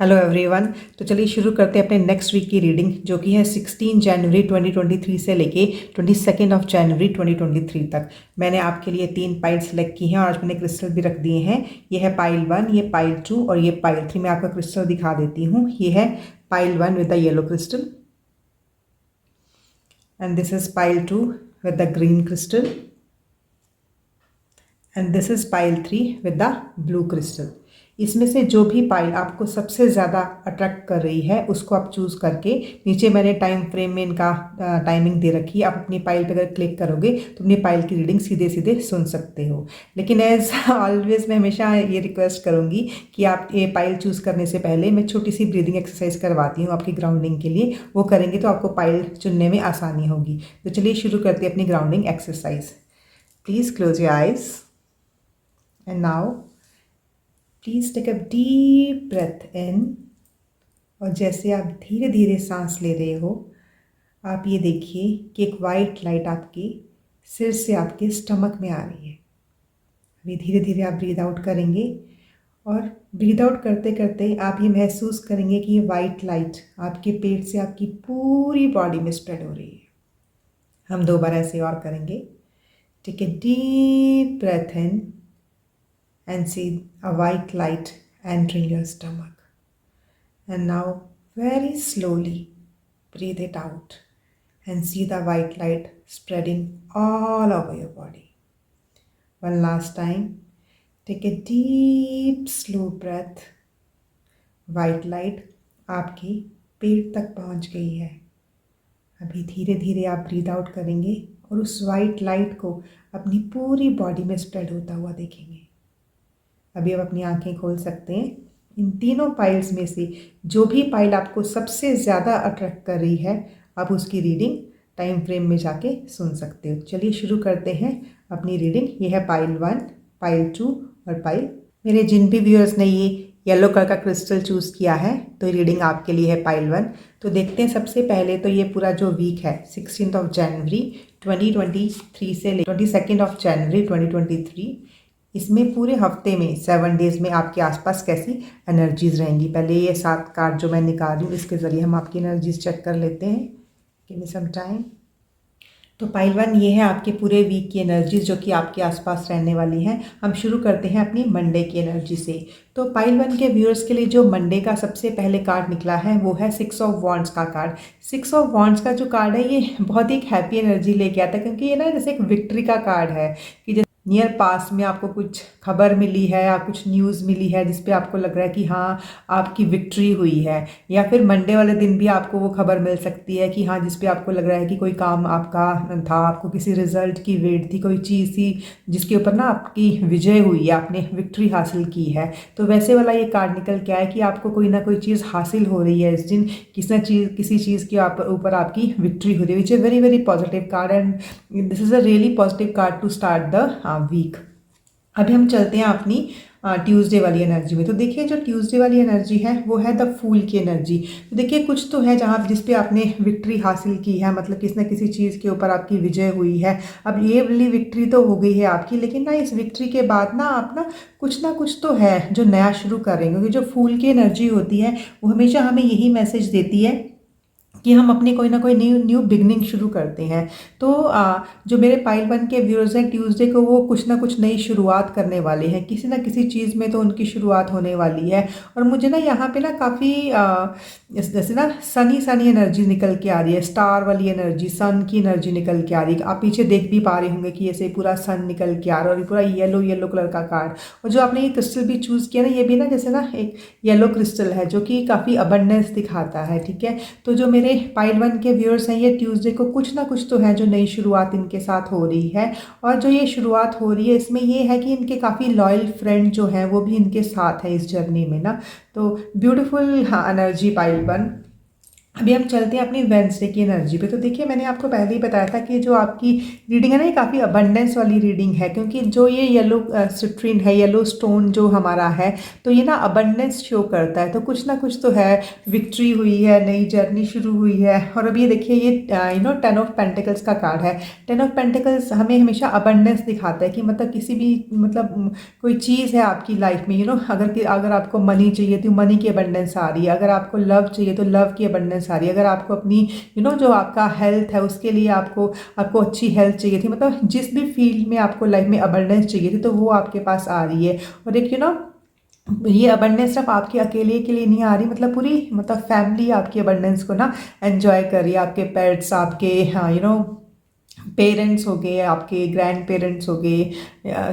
Hello everyone. तो चलिए शुरू करते हैं अपने नेक्स्ट वीक की रीडिंग, जो कि है 16 जनवरी 2023 से लेके 22 ऑफ जनवरी 2023 तक। मैंने आपके लिए 3 पाइल सेलेक्ट की हैं और आज मैंने क्रिस्टल भी रख दिए हैं। ये है पाइल 1, ये पाइल 2 और ये पाइल 3। मैं आपका क्रिस्टल दिखा देती हूँ। ये है pile 1 with the yellow crystal and this is pile 2 with the green crystal and this is pile 3 with the blue crystal. इसमें से जो भी पाइल आपको सबसे ज़्यादा अट्रैक्ट कर रही है उसको आप चूज़ करके, नीचे मैंने टाइम फ्रेम में इनका टाइमिंग दे रखी है। आप अपनी पाइल पर अगर क्लिक करोगे तो अपनी पाइल की रीडिंग सीधे सीधे सुन सकते हो। लेकिन एज ऑलवेज मैं हमेशा ये रिक्वेस्ट करूँगी कि आप ये पाइल चूज़ करने से पहले मैं छोटी सी ब्रीदिंग एक्सरसाइज करवाती हूँ आपकी ग्राउंडिंग के लिए। वो करेंगे तो आपको पाइल चुनने में आसानी होगी। तो चलिए शुरू करते हैं अपनी grounding exercise. Please close your eyes and now please take a deep breath in. और जैसे आप धीरे धीरे सांस ले रहे हो, आप ये देखिए कि एक वाइट लाइट आपके सिर से आपके स्टमक में आ रही है। अभी धीरे धीरे आप ब्रीद आउट करेंगे और ब्रीद आउट करते करते आप ये महसूस करेंगे कि ये वाइट लाइट आपके पेट से आपकी पूरी बॉडी में स्प्रेड हो रही है। हम 2 बार ऐसे और करेंगे। Take a deep breath in and see a white light entering your stomach. And now very slowly breathe it out and see the white light spreading all over your body. One last time, take a deep slow breath. White light आपके पेट तक पहुंच गई है। अभी धीरे धीरे आप breathe out करेंगे और उस वाइट लाइट को अपनी पूरी बॉडी में स्प्रेड होता हुआ देखेंगे। अभी आप अपनी आंखें खोल सकते हैं। इन तीनों पाइल्स में से जो भी पाइल आपको सबसे ज़्यादा अट्रैक्ट कर रही है, आप उसकी रीडिंग टाइम फ्रेम में जाके सुन सकते हो। चलिए शुरू करते हैं अपनी रीडिंग। ये है पाइल 1, पाइल 2 और पाइल। मेरे जिन भी व्यूअर्स ने ये येलो कलर का क्रिस्टल चूज़ किया है, तो रीडिंग आपके लिए है पाइल 1। तो देखते हैं सबसे पहले तो ये पूरा जो वीक है 16 ऑफ जनवरी 2023 से 22 ऑफ जनवरी 2023, इसमें पूरे हफ्ते में 7 डेज़ में आपके आसपास कैसी एनर्जीज़ रहेंगी। पहले ये 7 कार्ड जो मैं निकाल रही हूँ, इसके ज़रिए हम आपकी एनर्जीज़ चेक कर लेते हैं। Give me some time. तो पाइल 1 ये है आपके पूरे वीक की एनर्जीज़ जो कि आपके आसपास रहने वाली हैं। हम शुरू करते हैं अपनी मंडे की एनर्जी से। तो पाइल 1 के व्यूअर्स के लिए जो मंडे का सबसे पहले कार्ड निकला है वो है 6 ऑफ वॉन्ड्स का कार्ड। 6 ऑफ वॉन्ड्स का जो कार्ड है ये बहुत ही एक हैप्पी एनर्जी लेके आता है, क्योंकि ये ना जैसे एक विक्ट्री का कार्ड है कि नियर पास में आपको कुछ खबर मिली है या कुछ न्यूज़ मिली है जिस पे आपको लग रहा है कि हाँ आपकी विक्ट्री हुई है। या फिर मंडे वाले दिन भी आपको वो खबर मिल सकती है कि हाँ जिस पे आपको लग रहा है कि कोई काम आपका था, आपको किसी रिजल्ट की वेट थी, कोई चीज़ थी जिसके ऊपर ना आपकी विजय हुई है, आपने विक्ट्री हासिल की है। तो वैसे वाला ये कार्ड निकल के आया कि आपको कोई ना कोई चीज़ हासिल हो रही है इस दिन, किसी चीज़ के ऊपर आपकी विक्ट्री हो रही है, which is very very positive card and this is a really positive card to start the week. अभी हम चलते हैं अपनी ट्यूसडे वाली एनर्जी में। तो देखिए जो ट्यूसडे वाली एनर्जी है वो है द फूल की एनर्जी। तो देखिए कुछ तो है जहाँ जिस पे आपने विक्ट्री हासिल की है, मतलब किसी न किसी चीज़ के ऊपर आपकी विजय हुई है। अब ये वाली विक्ट्री तो हो गई है आपकी, लेकिन ना इस विक्ट्री के बाद ना आप ना कुछ तो है जो नया शुरू कर रहे हैं, क्योंकि जो फूल की एनर्जी होती है वो हमेशा हमें यही मैसेज देती है कि हम अपनी कोई ना कोई न्यू बिगनिंग शुरू करते हैं। तो जो मेरे पाइल 1 के व्यूअर्स हैं, ट्यूसडे को वो कुछ ना कुछ नई शुरुआत करने वाले हैं, किसी ना किसी चीज़ में तो उनकी शुरुआत होने वाली है। और मुझे ना यहाँ पे ना काफ़ी जैसे ना सनी एनर्जी निकल के आ रही है, स्टार वाली एनर्जी, सन की एनर्जी निकल के आ रही है। आप पीछे देख भी पा रहे होंगे कि ऐसे पूरा सन निकल के आ रहा है और ये पूरा येलो कलर का कार्ड। और जो आपने ये क्रिस्टल भी चूज़ किया ना, ये भी ना जैसे ना एक येलो क्रिस्टल है जो कि काफ़ी अबंडेंस दिखाता है। ठीक है, तो जो मेरे पाइल 1 के व्यूअर्स हैं, ये ट्यूसडे को कुछ ना कुछ तो है जो नई शुरुआत इनके साथ हो रही है। और जो ये शुरुआत हो रही है इसमें ये है कि इनके काफ़ी लॉयल फ्रेंड जो हैं वो भी इनके साथ हैं इस जर्नी में ना। तो ब्यूटीफुल एनर्जी पाइल 1। अभी हम चलते हैं अपनी वेडनेसडे की एनर्जी पे। तो देखिए मैंने आपको पहले ही बताया था कि जो आपकी रीडिंग है ना, ये काफ़ी अबंडेंस वाली रीडिंग है, क्योंकि जो ये येलो सिट्रीन है, येलो स्टोन जो हमारा है, तो ये ना अबंडेंस शो करता है। तो कुछ ना कुछ तो है, विक्ट्री हुई है, नई जर्नी शुरू हुई है। और अभी देखिए ये टेन ऑफ पेंटिकल्स का कार्ड है। टेन ऑफ पेंटिकल्स हमें हमेशा अबंडेंस दिखाता है कि मतलब किसी भी मतलब कोई चीज़ है आपकी लाइफ में, अगर आपको मनी चाहिए तो मनी की अबंडेंस आ रही है, अगर आपको लव चाहिए तो लव की अबंडेंस आ रही है, अगर आपको अपनी जो आपका हेल्थ है उसके लिए आपको आपको अच्छी हेल्थ चाहिए थी, मतलब जिस भी फील्ड में आपको लाइफ में अबंडेंस चाहिए थी तो वो आपके पास आ रही है। और एक ये अबंडेंस सिर्फ आपके अकेले के लिए नहीं आ रही, मतलब पूरी मतलब फैमिली आपकी अबंडेंस को ना एंजॉय कर रही है। आपके पेट्स, आपके हाँ पेरेंट्स हो गए, आपके ग्रैंड पेरेंट्स हो गए,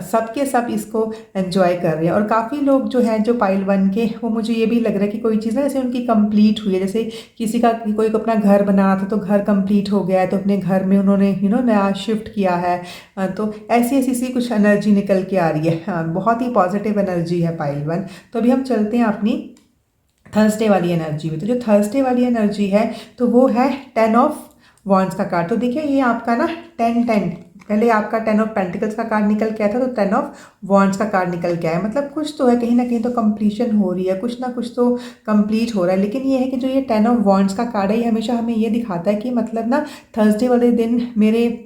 सबके सब इसको एंजॉय कर रहे हैं। और काफ़ी लोग जो हैं, जो पाइल वन के, वो मुझे ये भी लग रहा है कि कोई चीज़ ना जैसे उनकी कंप्लीट हुई है। जैसे किसी का कोई को अपना घर बनाना था तो घर कंप्लीट हो गया है, तो अपने घर में उन्होंने नया शिफ्ट किया है। तो ऐसी ऐसी सी कुछ एनर्जी निकल के आ रही है। बहुत ही पॉजिटिव एनर्जी है पाइल वन। तो अभी हम चलते हैं अपनी थर्सडे वाली एनर्जी में। तो जो थर्सडे वाली एनर्जी है तो वो है टेन ऑफ वॉन्ड्स का कार्ड। तो देखिए ये आपका ना 10-10, पहले आपका 10 ऑफ पेंटिकल्स का कार्ड निकल के आया था, तो 10 ऑफ वॉन्ड्स का कार्ड निकल के आया। मतलब कुछ तो है, कहीं ना कहीं तो कंप्लीशन हो रही है, कुछ ना कुछ तो कंप्लीट हो रहा है। लेकिन ये है कि जो ये 10 ऑफ वॉन्ड्स का कार्ड है, ये हमेशा हमें ये दिखाता है कि मतलब ना थर्सडे वाले दिन मेरे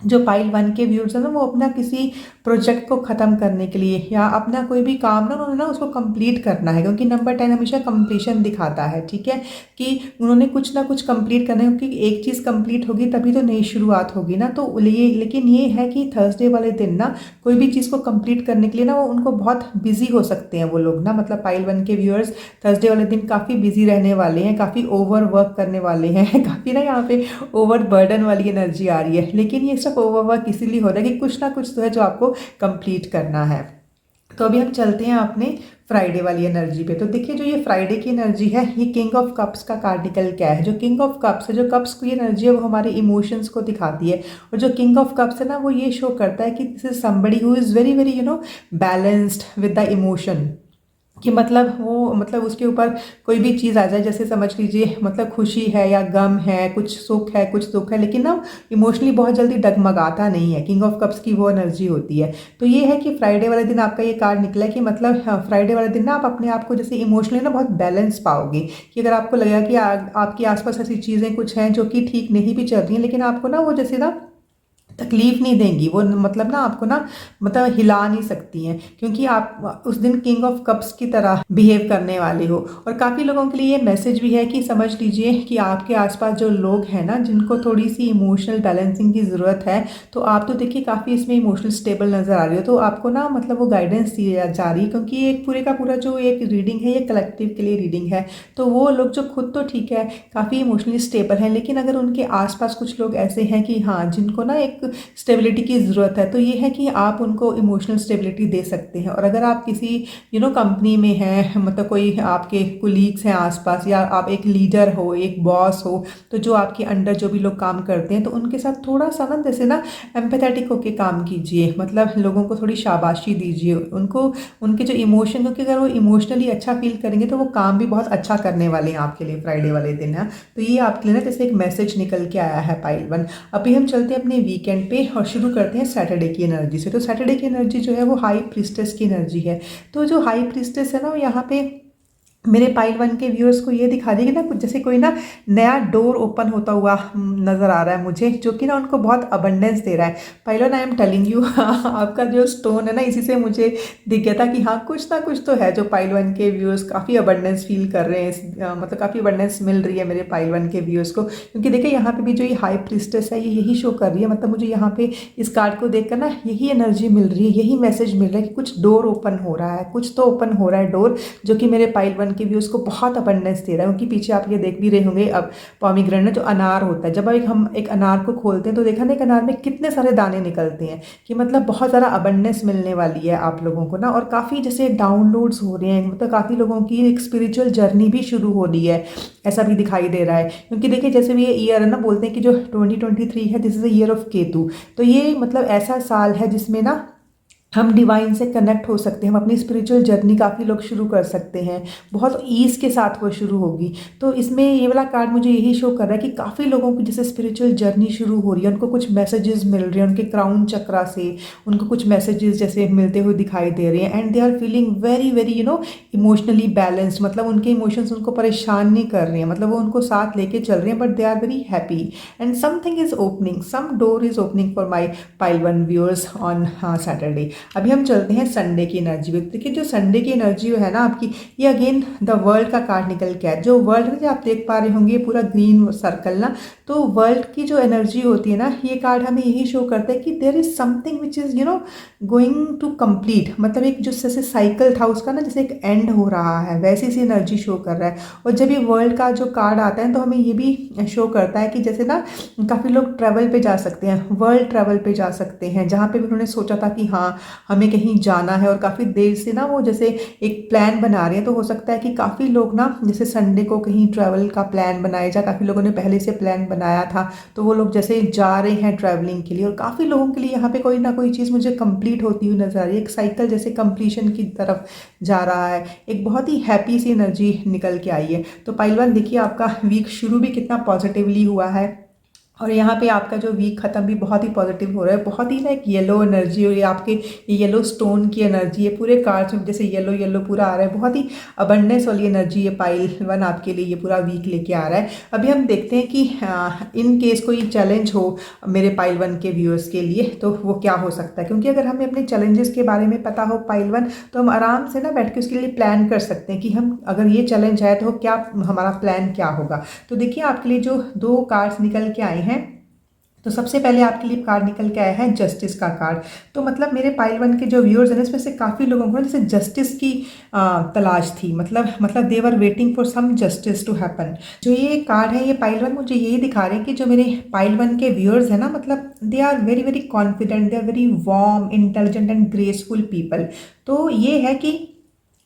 जो पाइल वन के व्यूअर्स हैं ना, वो अपना किसी प्रोजेक्ट को ख़त्म करने के लिए या अपना कोई भी काम ना उन्होंने ना उसको कंप्लीट करना है, क्योंकि नंबर 10 हमेशा कंप्लीशन दिखाता है। ठीक है, कि उन्होंने कुछ ना कुछ कंप्लीट करना है, क्योंकि एक चीज़ कंप्लीट होगी तभी तो नई शुरुआत होगी ना। तो लेकिन ये है कि थर्सडे वाले दिन ना कोई भी चीज़ को कंप्लीट करने के लिए ना वो उनको बहुत बिजी हो सकते हैं वो लोग ना, मतलब पाइल वन के व्यूअर्स थर्सडे वाले दिन काफ़ी बिजी रहने वाले हैं, काफ़ी ओवर वर्क करने वाले हैं काफ़ी ना यहाँ पे ओवर बर्डन वाली एनर्जी आ रही है। लेकिन ये सब ओवरवर्क इसीलिए हो रहा है कि कुछ ना कुछ तो है जो आपको कंप्लीट करना है। तो अभी हम चलते हैं अपने फ्राइडे वाली एनर्जी पे। तो देखिए जो ये फ्राइडे की एनर्जी है, ये किंग ऑफ कप्स का कार्ड निकल के आया है। जो किंग ऑफ कप्स है, जो कप्स की एनर्जी है, वो हमारे इमोशंस को दिखाती है। और जो किंग ऑफ कप्स है ना, वो ये शो करता है कि this is somebody who is very very balanced with the emotion. कि मतलब वो मतलब उसके ऊपर कोई भी चीज़ आ जाए, जैसे समझ लीजिए मतलब खुशी है या गम है, कुछ सुख है कुछ दुख है, लेकिन ना इमोशनली बहुत जल्दी डगमगाता नहीं है। किंग ऑफ कप्स की वो एनर्जी होती है। तो ये है कि फ्राइडे वाले दिन आपका ये कार्ड निकला है कि मतलब फ्राइडे वाले दिन ना आप अपने आप को जैसे इमोशनली ना बहुत बैलेंस पाओगे। कि अगर आपको लगेगा कि आपके आसपास ऐसी चीज़ें कुछ हैं जो कि ठीक नहीं भी चल रही हैं, लेकिन आपको ना वो जैसे ना तकलीफ नहीं देंगी वो, मतलब ना आपको ना मतलब हिला नहीं सकती हैं, क्योंकि आप उस दिन किंग ऑफ कप्स की तरह बिहेव करने वाले हो। और काफ़ी लोगों के लिए ये मैसेज भी है कि समझ लीजिए कि आपके आसपास जो लोग हैं ना, जिनको थोड़ी सी इमोशनल बैलेंसिंग की ज़रूरत है, तो आप तो देखिए काफ़ी इसमें इमोशनल स्टेबल नज़र आ रही हो, तो आपको ना मतलब वो गाइडेंस दी जा रही है। क्योंकि ये एक पूरे का पूरा जो एक रीडिंग है, ये कलेक्टिव के लिए रीडिंग है। तो वो लोग जो खुद तो ठीक है काफ़ी इमोशनली स्टेबल हैं, लेकिन अगर उनके आसपास कुछ लोग ऐसे हैं कि हाँ जिनको ना एक स्टेबिलिटी की ज़रूरत है, तो ये है कि आप उनको इमोशनल स्टेबिलिटी दे सकते हैं। और अगर आप किसी कंपनी में हैं, मतलब कोई आपके कोलीग्स हैं आसपास, या आप एक लीडर हो, एक बॉस हो, तो जो आपके अंडर जो भी लोग काम करते हैं, तो उनके साथ थोड़ा सा ना जैसे ना एम्पैथेटिक होकर काम कीजिए, मतलब लोगों को थोड़ी शाबाशी दीजिए उनको, उनके जो इमोशन, क्योंकि अगर वो इमोशनली अच्छा फील करेंगे तो वो काम भी बहुत अच्छा करने वाले हैं आपके लिए फ्राइडे वाले दिन है। तो ये आपके लिए ना जैसे एक मैसेज निकल के आया है पाइल वन। अभी हम चलते हैं अपने वीकेंड पे और शुरू करते हैं सैटरडे की एनर्जी से। तो सैटरडे की एनर्जी जो है वो हाई प्रीस्टेस की एनर्जी है। तो जो हाई प्रीस्टेस है ना, यहाँ पे मेरे पाइल वन के व्यूअर्स को ये दिखा रही है कि ना कुछ जैसे कोई ना नया डोर ओपन होता हुआ नज़र आ रहा है मुझे, जो कि ना उनको बहुत अबंडेंस दे रहा है। Pile one, I am telling you आपका जो स्टोन है ना, इसी से मुझे दिख गया था कि हाँ कुछ ना कुछ तो है जो पाइल वन के व्यूअर्स काफ़ी अबंडेंस फील कर रहे हैं, मतलब काफ़ी अबंडेंस मिल रही है मेरे पाइल वन के व्यूअर्स को। क्योंकि देखिए यहाँ पे भी जो ये हाई प्रीस्टेस है, ये यही शो कर रही है, मतलब मुझे यहाँ पे इस कार्ड को देखकर ना यही एनर्जी मिल रही है, यही मैसेज मिल रहा है कि कुछ डोर ओपन हो रहा है, कुछ तो ओपन हो रहा है डोर, जो कि मेरे पाइल वन के व्यूअर्स को बहुत अबंडेंस दे रहा है। उनके पीछे आप ये देख भी रहे होंगे, अब पॉमीग्रेनेट जो अनार होता है, जब हम एक अनार को खोलते हैं तो देखा ना एक अनार में कितने सारे दाने निकलते हैं, कि मतलब बहुत ज़्यादा अबंडेंस मिलने वाली है आप लोगों को ना। और काफ़ी जैसे डाउनलोड्स हो रहे हैं, मतलब काफ़ी लोगों की एक स्पिरिचुअल जर्नी भी शुरू हो रही है, ऐसा भी दिखाई दे रहा है। क्योंकि देखिए जैसे भी ये ईयर है ना, बोलते हैं कि जो 2023 है, this is a year of Ketu. तो ये मतलब ऐसा साल है जिसमें ना हम डिवाइन से कनेक्ट हो सकते हैं, हम अपनी स्पिरिचुअल जर्नी काफ़ी लोग शुरू कर सकते हैं, बहुत ईज़ के साथ वो शुरू होगी। तो इसमें ये वाला कार्ड मुझे यही शो कर रहा है कि काफ़ी लोगों की जैसे स्पिरिचुअल जर्नी शुरू हो रही है, उनको कुछ मैसेजेस मिल रहे हैं उनके क्राउन चक्रा से, उनको कुछ मैसेजेस जैसे मिलते हुए दिखाई दे रहे हैं, and they are feeling very very emotionally balanced. मतलब उनके इमोशंस उनको परेशान नहीं कर रहे हैं, मतलब वो उनको साथ लेके चल रहे हैं, but they are very happy and something is opening, some door is opening for my pile one viewers on Saturday. अभी हम चलते हैं संडे की एनर्जी में। देखिए जो संडे की एनर्जी है ना आपकी, ये अगेन द वर्ल्ड का कार्ड निकल के है। जो वर्ल्ड है जो आप देख पा रहे होंगे, पूरा ग्रीन सर्कल ना, तो वर्ल्ड की जो एनर्जी होती है ना, ये कार्ड हमें यही शो करता है कि there is something which is going to complete. मतलब एक जो जैसे साइकिल था उसका ना, जैसे एक एंड हो रहा है, वैसी सी एनर्जी शो कर रहा है। और जब ये वर्ल्ड का जो कार्ड आता है तो हमें ये भी शो करता है कि जैसे ना काफ़ी लोग ट्रैवल पे जा सकते हैं, वर्ल्ड ट्रैवल पे जा सकते हैं, जहाँ पे भी उन्होंने सोचा था कि हाँ हमें कहीं जाना है और काफ़ी देर से ना वो जैसे एक प्लान बना रहे हैं। तो हो सकता है कि काफ़ी लोग ना जैसे संडे को कहीं ट्रैवल का प्लान बनाए, जा काफ़ी लोगों ने पहले से प्लान बनाया था, तो वो लोग जैसे जा रहे हैं ट्रैवलिंग के लिए। और काफ़ी लोगों के लिए यहाँ पे कोई ना कोई चीज़ मुझे कंप्लीट होती हुई नजर आ रही है, एक साइकिल जैसे कंप्लीशन की तरफ जा रहा है, एक बहुत ही हैप्पी सी एनर्जी निकल के आई है। तो पहलवान देखिए आपका वीक शुरू भी कितना पॉजिटिवली हुआ है, और यहाँ पे आपका जो वीक ख़त्म भी बहुत ही पॉजिटिव हो रहा है। बहुत ही ना एक येलो एनर्जी, और ये आपके येलो स्टोन की एनर्जी है, पूरे कार्ड्स में जैसे येलो येलो पूरा आ रहा है, बहुत ही अबंडेंस वाली एनर्जी है पाइल वन आपके लिए ये पूरा वीक लेके आ रहा है। अभी हम देखते हैं कि इन केस कोई चैलेंज हो मेरे पाइल वन के व्यूअर्स के लिए तो वो क्या हो सकता है, क्योंकि अगर हमें अपने चैलेंजेस के बारे में पता हो पाइल वन, तो हम आराम से ना बैठ के उसके लिए प्लान कर सकते हैं कि हम अगर ये चैलेंज है तो क्या हमारा प्लान क्या होगा। तो देखिए आपके लिए जो दो कार्ड्स निकल के आए हैं, तो सबसे पहले आपके लिए कार्ड निकल के आया है जस्टिस का कार्ड। तो मतलब मेरे पाइल वन के जो व्यूअर्स हैं इसमें से काफ़ी लोगों को जैसे जस्टिस की तलाश थी, मतलब they were waiting for some justice to happen. जो ये कार्ड है ये पाइल वन मुझे यही दिखा रहे हैं कि जो मेरे पाइल वन के व्यूअर्स हैं ना, मतलब they are very very confident, they are very warm intelligent and graceful people. तो ये है कि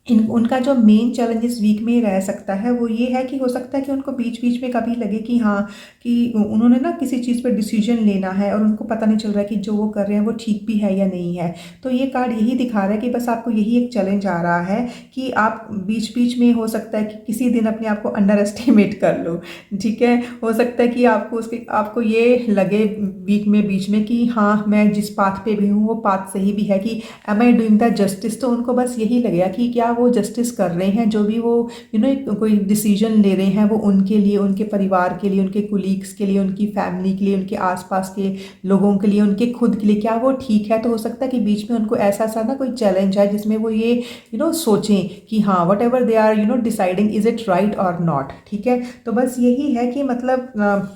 उनका जो मेन चैलेंज इस वीक में रह सकता है वो ये है कि हो सकता है कि उनको बीच बीच में कभी लगे कि हाँ कि उन्होंने ना किसी चीज़ पर डिसीजन लेना है और उनको पता नहीं चल रहा है कि जो वो कर रहे हैं वो ठीक भी है या नहीं है। तो ये कार्ड यही दिखा रहा है कि बस आपको यही एक चैलेंज आ रहा है कि आप बीच बीच में हो सकता है कि किसी दिन अपने आप को अंडर एस्टिमेट कर लो। ठीक है, हो सकता है कि आपको ये लगे वीक में बीच में कि हाँ मैं जिस पाथ पे भी हूँ वो पाथ सही भी है, कि am I doing the justice. तो उनको बस यही लगेगा कि क्या वो जस्टिस कर रहे हैं, जो भी वो कोई डिसीजन ले रहे हैं वो उनके लिए, उनके परिवार के लिए, उनके कुलीग्स के लिए, उनकी फैमिली के लिए, उनके आसपास के लोगों के लिए, उनके खुद के लिए, क्या वो ठीक है। तो हो सकता है कि बीच में उनको ऐसा सा ना कोई चैलेंज है जिसमें वो ये सोचें कि हाँ whatever they are deciding is it right और नॉट। ठीक है, तो बस यही है कि मतलब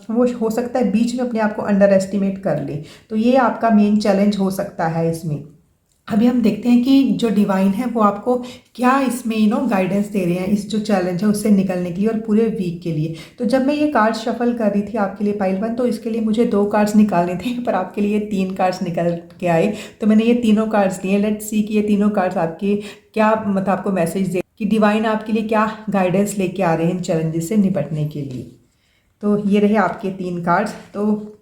वो हो सकता है बीच में अपने आप को अंडर एस्टिमेट कर ले। तो ये आपका मेन चैलेंज हो सकता है इसमें। अभी हम देखते हैं कि जो डिवाइन है वो आपको क्या इसमें गाइडेंस दे रहे हैं इस जो चैलेंज है उससे निकलने के लिए और पूरे वीक के लिए। तो जब मैं ये कार्ड्स शफल कर रही थी आपके लिए पाइल वन, तो इसके लिए मुझे 2 कार्ड्स निकालने थे, पर आपके लिए 3 कार्ड्स निकल के आए। तो मैंने ये तीनों कार्ड्स लिए। लेट्स सी कि ये तीनों कार्ड्स आपके क्या मतलब आपको मैसेज दे कि डिवाइन आपके लिए क्या गाइडेंस लेके आ रहे हैं इन चैलेंजेस से निपटने के लिए। तो ये रहे आपके 3 कार्ड्स। तो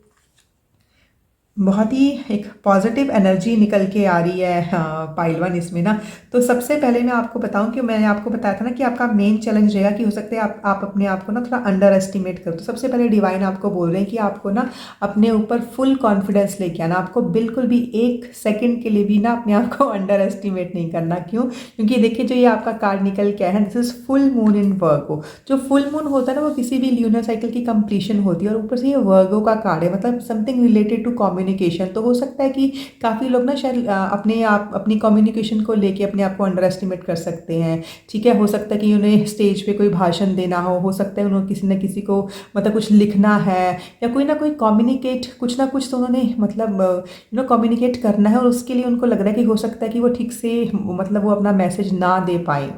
बहुत ही एक पॉजिटिव एनर्जी निकल के आ रही है पाइल वन इसमें ना। तो सबसे पहले मैं आपको बताऊं कि मैंने आपको बताया था ना कि आपका मेन चैलेंज रहेगा कि हो सकता है आप अपने आप को ना थोड़ा अंडर एस्टिमेट करो। तो सबसे पहले डिवाइन आपको बोल रहे हैं कि आपको ना अपने ऊपर फुल कॉन्फिडेंस लेके आना, आपको बिल्कुल भी 1 सेकेंड के लिए भी ना अपने आप को अंडर एस्टिमेट नहीं करना। क्यों? क्योंकि देखिए जो ये आपका कार्ड निकल के आया है, this is full moon in Virgo. जो फुल मून होता है ना वो किसी भी ल्यूनर साइकिल की कंप्लीशन होती है, और ऊपर से ये वर्गो का कार्ड है, मतलब समथिंग रिलेटेड टू कम्युनिकेशन। तो हो सकता है कि काफ़ी लोग ना शायद अपनी कम्युनिकेशन को लेके अपने आप को अंडर एस्टिमेट कर सकते हैं। ठीक है, हो सकता है कि उन्हें स्टेज पे कोई भाषण देना हो सकता है उन्होंने किसी न किसी को मतलब कुछ लिखना है, या कोई ना कोई कम्युनिकेट कुछ ना कुछ तो उन्होंने मतलब कम्युनिकेट करना है, और उसके लिए उनको लग रहा है कि हो सकता है कि वो ठीक से मतलब वो अपना मैसेज ना दे पाए।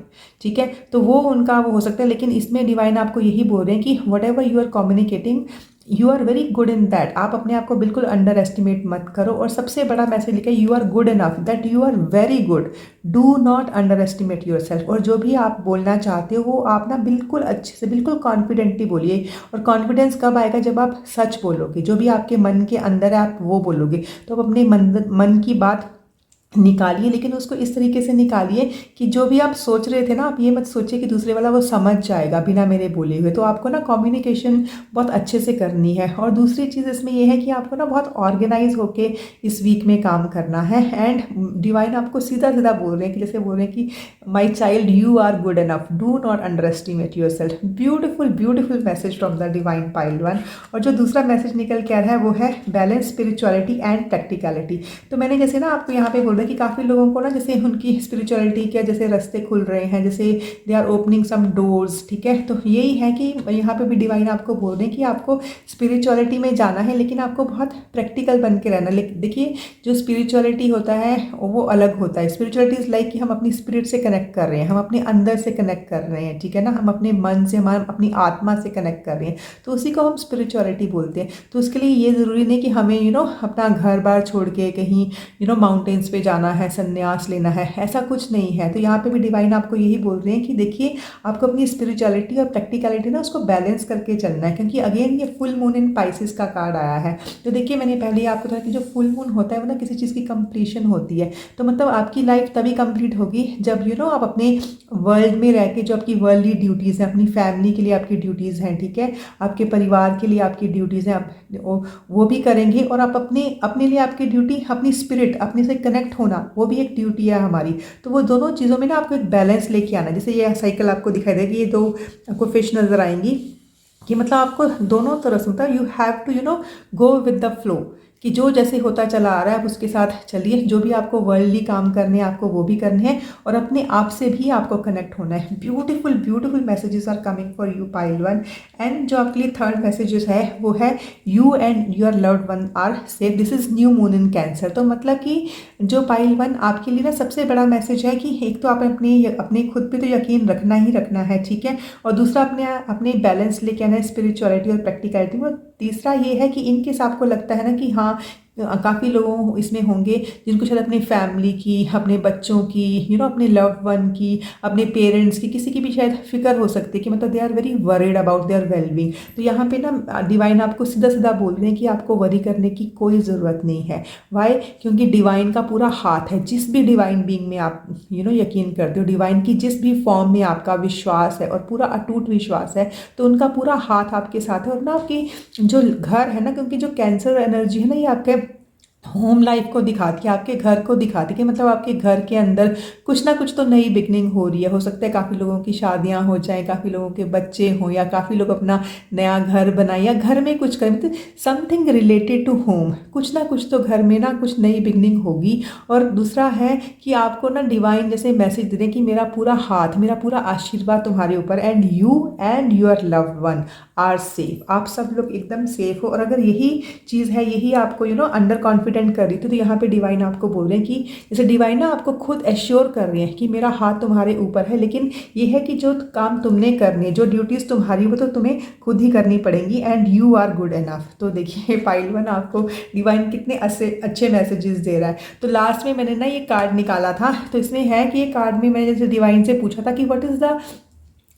ठीक है, तो वो उनका वो हो सकता है। लेकिन इसमें डिवाइन आपको यही बोल रहे हैं कि whatever you are communicating you are very good in that. आप अपने आप को बिल्कुल अंडर एस्टिमेट मत करो। और सबसे बड़ा मैसेज लिखा है you are good enough, that you are very good, do not underestimate yourself. और जो भी आप बोलना चाहते हो वो आप ना बिल्कुल अच्छे से बिल्कुल कॉन्फिडेंटली बोलिए। और कॉन्फिडेंस कब आएगा? जब आप सच बोलोगे, जो भी आपके मन के अंदर है आप वो बोलोगे। तो आप अपने मन की बात निकालिए, लेकिन उसको इस तरीके से निकालिए कि जो भी आप सोच रहे थे ना, आप ये मत सोचिए कि दूसरे वाला वो समझ जाएगा बिना मेरे बोले हुए। तो आपको ना कम्युनिकेशन बहुत अच्छे से करनी है। और दूसरी चीज़ इसमें ये है कि आपको ना बहुत ऑर्गेनाइज होके इस वीक में काम करना है। एंड डिवाइन आपको सीधा सीधा बोल रहे हैं कि जैसे बोल रहे हैं कि my child you are good enough, do not underestimate yourself. Beautiful beautiful message from the divine pile one. और जो दूसरा मैसेज निकल के आ रहा है वो है बैलेंस, स्पिरिचुअलिटी एंड प्रैक्टिकलिटी। तो मैंने जैसे ना आपको यहाँ पे बोल रहा है कि काफ़ी लोगों को ना जैसे उनकी स्पिरिचुअलिटी के जैसे रास्ते खुल रहे हैं, जैसे they are opening some doors, ठीक है। तो यही है कि यहाँ पे भी डिवाइन आपको बोल रहे हैं कि आपको स्पिरिचुअलिटी में जाना है, लेकिन आपको बहुत प्रैक्टिकल बन के रहना। लेकिन देखिए, जो स्पिरिचुअलिटी होता है वो अलग होता है। स्पिरिचुअलिटी इज़ लाइक कि हम अपनी स्पिरिट से कनेक्ट कर रहे हैं, हम अपने अंदर से कनेक्ट कर रहे हैं, ठीक है ना। हम अपने मन से, हम अपनी आत्मा से कनेक्ट कर रहे हैं, तो उसी को हम स्पिरिचुअलिटी बोलते हैं। तो उसके लिए ये ज़रूरी नहीं कि हमें अपना घर बार छोड़ के कहीं माउंटेन्स पे जाना है, संन्यास लेना है, ऐसा कुछ नहीं है। तो यहाँ पे भी डिवाइन आपको यही बोल रहे हैं कि देखिए, आपको अपनी स्पिरिचुअलिटी और प्रैक्टिकलिटी ना उसको बैलेंस करके चलना है, क्योंकि अगेन ये फुल मून इन पाइसेस का कार्ड आया है। तो देखिए, मैंने पहले ही आपको कहा कि जो फुल मून होता है वो ना किसी चीज़ की कंप्लीशन होती है। तो मतलब आपकी लाइफ तभी कंप्लीट होगी जब आप अपने वर्ल्ड में रह के जो आपकी वर्ल्डली ड्यूटीज़ हैं, अपनी फैमिली के लिए आपकी ड्यूटीज़ हैं, ठीक है, आपके परिवार के लिए आपकी ड्यूटीज़ हैं, आप वो भी करेंगे। और आप अपने लिए आपकी ड्यूटी, अपनी स्पिरिट, अपने से कनेक्ट होना, वो भी एक ड्यूटी है हमारी। तो वो दोनों चीज़ों में ना आपको एक बैलेंस लेके आना। जैसे ये साइकिल आपको दिखाई देगी, ये दो आपको फिश नज़र आएंगी, कि मतलब आपको दोनों तरफ से मतलब you have to go with the flow, कि जो जैसे होता चला आ रहा है आप उसके साथ चलिए। जो भी आपको वर्ल्डली काम करने हैं आपको वो भी करने हैं, और अपने आप से भी आपको कनेक्ट होना है। Beautiful beautiful messages are coming for you pile one. And जो आपके लिए थर्ड मैसेजेस है वो है you and your loved one are safe, this is new moon in Cancer. तो मतलब कि जो पाइल वन आपके लिए ना सबसे बड़ा मैसेज है कि एक तो आप अपने खुद पे तो यकीन रखना ही रखना है, ठीक है। और दूसरा अपने बैलेंस लेके आना है, स्पिरिचुअलिटी और प्रैक्टिकलिटी में। तीसरा ये है कि इनकेस आपको लगता है ना कि हाँ, काफ़ी लोगों इसमें होंगे जिनको शायद अपनी फैमिली की, अपने बच्चों की, अपने लव्ड वन की, अपने पेरेंट्स की, किसी की भी शायद फिक्र हो सकती है कि मतलब they are very worried about their wellbeing. तो यहाँ पे ना डिवाइन आपको सीधा सीधा बोल रहे हैं कि आपको वरी करने की कोई ज़रूरत नहीं है। वाई? क्योंकि डिवाइन का पूरा हाथ है। जिस भी डिवाइन बीइंग में आप यकीन करते हो, डिवाइन की जिस भी फॉर्म में आपका विश्वास है और पूरा अटूट विश्वास है, तो उनका पूरा हाथ आपके साथ है। और ना आपकी जो घर है ना, क्योंकि जो कैंसर एनर्जी है ना, ये आपके होम लाइफ को दिखाती है, आपके घर को दिखाती है कि मतलब आपके घर के अंदर कुछ ना कुछ तो नई बिगनिंग हो रही है। हो सकता है काफ़ी लोगों की शादियां हो जाएं, काफ़ी लोगों के बच्चे हों, या काफ़ी लोग अपना नया घर बनाएं, या घर में कुछ करें, मतलब समथिंग रिलेटेड टू होम। कुछ ना कुछ तो घर में ना कुछ नई बिगनिंग होगी। और दूसरा है कि आपको ना डिवाइन जैसे मैसेज दे दें कि मेरा पूरा हाथ, मेरा पूरा आशीर्वाद तुम्हारे ऊपर, and you and your loved one are safe. आप सब लोग एकदम सेफ हो। और अगर यही चीज़ है, यही आपको अंडर कॉन्फिडेंट कर रही थी, तो यहाँ पे डिवाइन आपको बोल रहे हैं कि जैसे डिवाइन ना आपको खुद एश्योर कर रहे हैं कि मेरा हाथ तुम्हारे ऊपर है, लेकिन ये है कि जो काम तुमने करने, जो ड्यूटीज़ तुम्हारी, वो तो तुम्हें खुद ही करनी पड़ेंगी, and you are good enough. तो देखिए पाइल वन, आपको डिवाइन कितने अच्छे मैसेजेस दे रहा है। तो लास्ट में मैंने ना ये कार्ड निकाला था, तो इसमें है कि ये कार्ड में मैंने जैसे डिवाइन से पूछा था कि what is the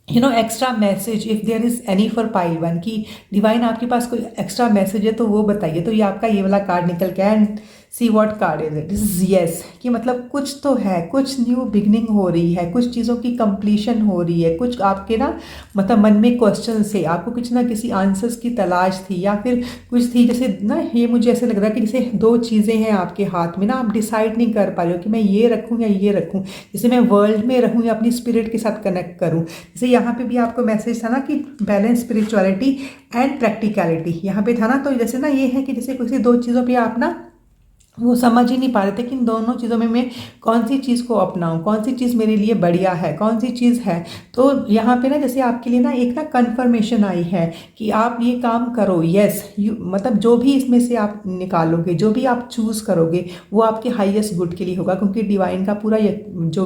extra message if there is any for pile one, की डिवाइन आपके पास कोई एक्स्ट्रा मैसेज है तो वो बताइए। तो ये आपका ये वाला कार्ड निकल के, and see what card is it is yes, कि मतलब कुछ तो है, कुछ न्यू बिगनिंग हो रही है, कुछ चीज़ों की कंप्लीशन हो रही है, कुछ आपके ना मतलब मन में क्वेश्चन से, आपको कुछ ना किसी आंसर्स की तलाश थी, या फिर कुछ थी जैसे ना, ये मुझे ऐसे लग रहा है कि जैसे दो चीज़ें हैं आपके हाथ में ना, आप डिसाइड नहीं कर पा रहे हो कि मैं ये रखूँ या ये रखूँ, जैसे मैं वर्ल्ड में रहूँ या अपनी स्पिरिट के साथ कनेक्ट करूँ। जैसे यहाँ पे भी आपको मैसेज था ना कि बैलेंस, स्पिरिचुअलिटी एंड प्रैक्टिकलिटी यहाँ पे था ना। तो जैसे ना ये है कि जैसे किसी दो चीज़ों पे आप ना वो समझ ही नहीं पा रहे थे कि इन दोनों चीज़ों में मैं कौन सी चीज़ को अपनाऊं, कौन सी चीज़ मेरे लिए बढ़िया है, कौन सी चीज़ है। तो यहाँ पे ना जैसे आपके लिए ना एक ना कन्फर्मेशन आई है कि आप ये काम करो। यस, यू मतलब जो भी इसमें से आप निकालोगे, जो भी आप चूज़ करोगे, वो आपके हाईएस्ट गुड के लिए होगा, क्योंकि डिवाइन का पूरा जो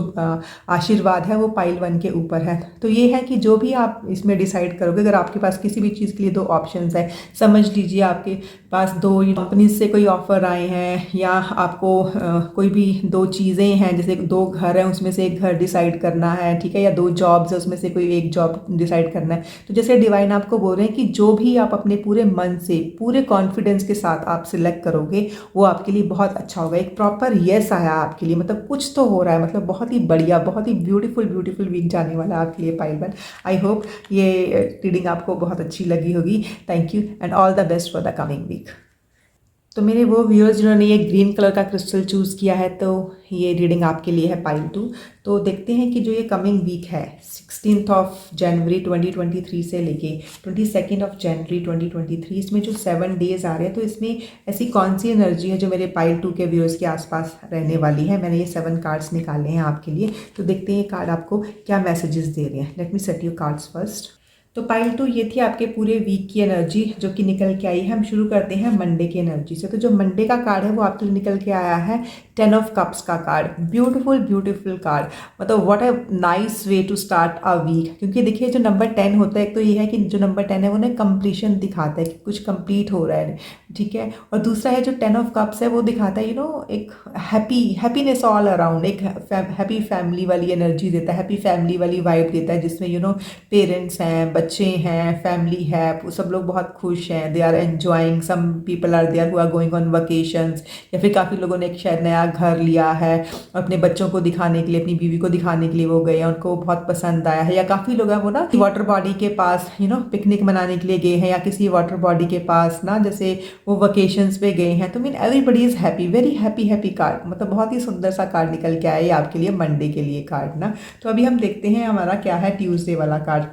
आशीर्वाद है वो पाइल वन के ऊपर है। तो ये है कि जो भी आप इसमें डिसाइड करोगे, अगर आपके पास किसी भी चीज़ के लिए दो ऑप्शंस है, समझ लीजिए आपके पास दो कंपनीज से कोई ऑफर आए हैं, या आपको कोई भी दो चीज़ें हैं, जैसे दो घर हैं उसमें से एक घर डिसाइड करना है, ठीक है, या दो जॉब्स है उसमें से कोई एक जॉब डिसाइड करना है। तो जैसे डिवाइन आपको बोल रहे हैं कि जो भी आप अपने पूरे मन से पूरे कॉन्फिडेंस के साथ आप सिलेक्ट करोगे वो आपके लिए बहुत अच्छा होगा। एक प्रॉपर यस आया आपके लिए, मतलब कुछ तो हो रहा है, मतलब बहुत ही बढ़िया, बहुत ही ब्यूटीफुल ब्यूटीफुल वीक जाने वाला है आपके लिए पाइल वन। आई होप ये रीडिंग आपको बहुत अच्छी लगी होगी। Thank you and all the best for the coming week. तो मेरे वो व्यूअर्स जिन्होंने ये ग्रीन कलर का क्रिस्टल चूज़ किया है, तो ये रीडिंग आपके लिए है पाइल 2। तो देखते हैं कि जो ये कमिंग वीक है 16th ऑफ जनवरी 2023 से लेके 22nd ऑफ जनवरी 2023, इसमें जो 7 डेज आ रहे हैं, तो इसमें ऐसी कौन सी एनर्जी है जो मेरे पाइल 2 के व्यूअर्स के आसपास रहने वाली है। मैंने ये 7 कार्ड्स निकाले हैं आपके लिए, तो देखते हैं ये कार्ड आपको क्या मैसेजेस दे रहे हैं। Let me set your cards first. तो पाइल 2 ये थी आपके पूरे वीक की एनर्जी जो कि निकल के आई है। हम शुरू करते हैं मंडे की एनर्जी से। तो जो मंडे का कार्ड है वो आपके लिए निकल के आया है 10 ऑफ कप्स का कार्ड। ब्यूटीफुल ब्यूटीफुल कार्ड, मतलब what a nice way to start a week. क्योंकि देखिए जो नंबर 10 होता है, एक तो ये है कि जो नंबर 10 है वो ना कंप्लीशन दिखाता है कि कुछ कंप्लीट हो रहा है, ठीक है। और दूसरा है जो 10 ऑफ कप्स है वो दिखाता है एक हैप्पीनेस ऑल अराउंड, एक हैप्पी फैमिली वाली एनर्जी देता है, हैप्पी फैमिली वाली वाइब देता है, जिसमें पेरेंट्स हैं, बच्चे हैं, फैमिली है, सब लोग बहुत खुश हैं, they are enjoying, some people are there who are going on vacations, या फिर काफ़ी लोगों ने एक शायद नया घर लिया है, अपने बच्चों को दिखाने के लिए, अपनी बीवी को दिखाने के लिए वो गए हैं, उनको बहुत पसंद आया है। या काफ़ी लोग हैं वो ना वाटर बॉडी के पास पिकनिक मनाने के लिए गए हैं, या किसी वाटर बॉडी के पास ना जैसे वो वकेशंस पे गए हैं। तो everybody is happy, very happy happy card, मतलब बहुत ही सुंदर सा कार्ड निकल के आया है आपके लिए मंडे के लिए कार्ड ना। तो अभी हम देखते हैं हमारा क्या है ट्यूसडे वाला कार्ड।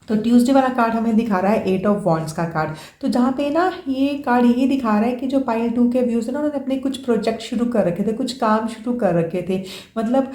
तो ट्यूसडे वाला कार्ड हमें दिखा रहा है 8 ऑफ वॉन्ड्स का कार्ड। तो जहाँ पे ना ये कार्ड यही दिखा रहा है कि जो पाइल 2 के व्यूज़ है ना, उन्होंने अपने कुछ प्रोजेक्ट शुरू कर रखे थे, कुछ काम शुरू कर रखे थे, मतलब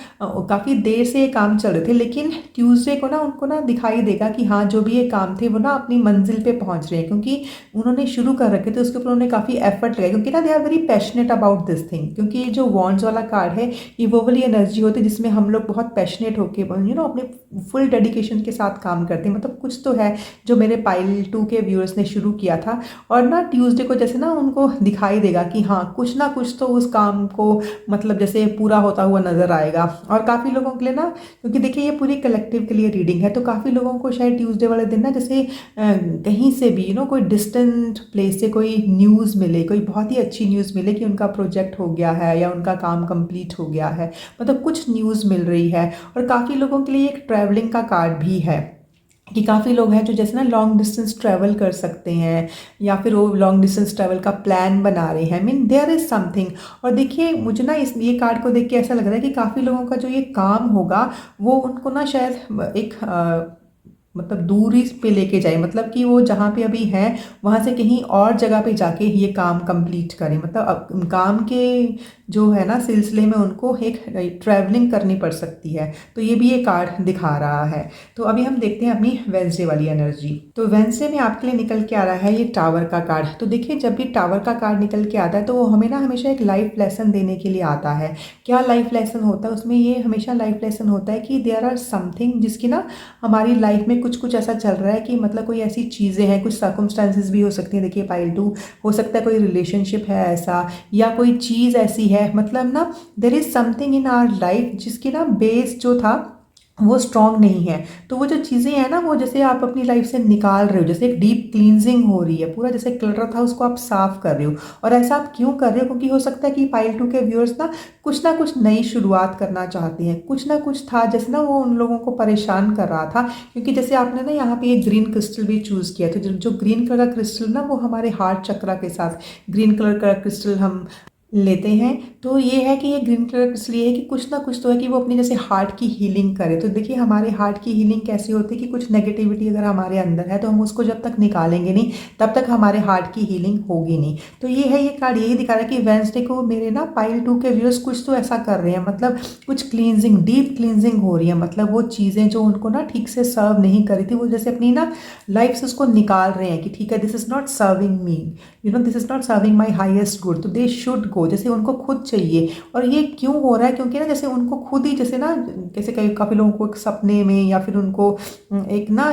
काफ़ी देर से ये काम चल रहे थे, लेकिन ट्यूसडे को ना उनको ना दिखाई देगा कि हाँ जो भी ये काम थे वो ना अपनी मंजिल पे पहुँच रहे हैं, क्योंकि उन्होंने शुरू कर रखे थे, उसके ऊपर उन्होंने काफ़ी एफर्ट लगाया, क्योंकि ना they are very passionate about this thing. क्योंकि ये जो वॉन्ड्स वाला कार्ड है ये वो वाली एनर्जी होती है जिसमें हम लोग बहुत पैशनेट होकर अपने फुल डेडिकेशन के साथ काम करते हैं, मतलब कुछ तो है जो मेरे पाइल 2 के व्यूअर्स ने शुरू किया था। और ना ट्यूसडे को जैसे ना उनको दिखाई देगा कि हाँ कुछ ना कुछ तो उस काम को मतलब जैसे पूरा होता हुआ नज़र आएगा। और काफ़ी लोगों के लिए ना, क्योंकि देखिए ये पूरी कलेक्टिव के लिए रीडिंग है, तो काफ़ी लोगों को शायद ट्यूसडे वाले दिन ना जैसे कहीं से भी कोई डिस्टेंट प्लेस से कोई न्यूज़ मिले, कोई बहुत ही अच्छी न्यूज़ मिले कि उनका प्रोजेक्ट हो गया है या उनका काम कंप्लीट हो गया है, मतलब कुछ न्यूज़ मिल रही है। और काफ़ी लोगों के लिए एक ट्रैवलिंग का कार्ड भी है कि काफ़ी लोग हैं जो जैसे ना लॉन्ग डिस्टेंस ट्रैवल कर सकते हैं, या फिर वो लॉन्ग डिस्टेंस ट्रैवल का प्लान बना रहे हैं। There is something. और देखिए मुझे ना ये कार्ड को देख के ऐसा लग रहा है कि काफ़ी लोगों का जो ये काम होगा वो उनको ना शायद एक मतलब दूरी पे लेके जाए, मतलब कि वो जहाँ पे अभी हैं वहाँ से कहीं और जगह पे जाके ये काम कंप्लीट करें, मतलब अब काम के जो है ना सिलसिले में उनको एक ट्रैवलिंग करनी पड़ सकती है। तो ये भी ये कार्ड दिखा रहा है। तो अभी हम देखते हैं अपनी वेंसडे वाली एनर्जी। तो वेंसडे में आपके लिए निकल के आ रहा है ये टावर का कार्ड। तो देखिए जब भी टावर का कार्ड निकल के आता है तो वो हमें ना हमेशा एक लाइफ लेसन देने के लिए आता है। क्या लाइफ लेसन होता है उसमें? ये हमेशा लाइफ लेसन होता है कि देयर आर समथिंग जिसकी ना हमारी लाइफ में कुछ कुछ ऐसा चल रहा है कि मतलब कोई ऐसी चीज़ें हैं, कुछ सर्कमस्टांसेस भी हो सकती हैं। देखिए पाइल 2 हो सकता है कोई रिलेशनशिप है ऐसा, या कोई चीज़ ऐसी है, मतलब ना there is something in our life जिसकी ना बेस जो था वो स्ट्रॉन्ग नहीं है। तो वो जो चीज़ें हैं ना वो जैसे आप अपनी लाइफ से निकाल रहे हो, जैसे एक डीप क्लींजिंग हो रही है, पूरा जैसे क्लटर था उसको आप साफ कर रहे हो। और ऐसा आप क्यों कर रहे हो? क्योंकि हो सकता है कि पाइल 2 के व्यूअर्स ना कुछ नई शुरुआत करना चाहते हैं। कुछ ना कुछ था जैसे ना वो उन लोगों को परेशान कर रहा था, क्योंकि जैसे आपने ना यहाँ पे एक ग्रीन क्रिस्टल भी चूज़ किया, तो जो ग्रीन कलर का क्रिस्टल ना वो हमारे हार्ट चक्रा के साथ ग्रीन कलर का क्रिस्टल हम लेते हैं। तो ये है कि ये ग्रीन कलर इसलिए है कि कुछ ना कुछ तो है कि वो अपनी जैसे हार्ट की हीलिंग करे। तो देखिए हमारे हार्ट की हीलिंग कैसी होती है कि कुछ नेगेटिविटी अगर हमारे अंदर है तो हम उसको जब तक निकालेंगे नहीं तब तक हमारे हार्ट की हीलिंग होगी नहीं। तो ये है, ये कार्ड यही दिखा रहा है कि वेंसडे को मेरे ना पाइल 2 के व्यूअर्स कुछ तो ऐसा कर रहे हैं, मतलब कुछ क्लींजिंग, डीप क्लींजिंग हो रही है। मतलब वो चीज़ें जो उनको ना ठीक से सर्व नहीं करी थी वो जैसे अपनी ना लाइफ से उसको निकाल रहे हैं कि ठीक है this is not serving me, this is not serving my highest good, तो दे शुड गो, जैसे उनको खुद चाहिए। और ये क्यों हो रहा है? क्योंकि ना जैसे उनको खुद ही जैसे ना जैसे काफ़ी लोगों को एक सपने में या फिर उनको एक ना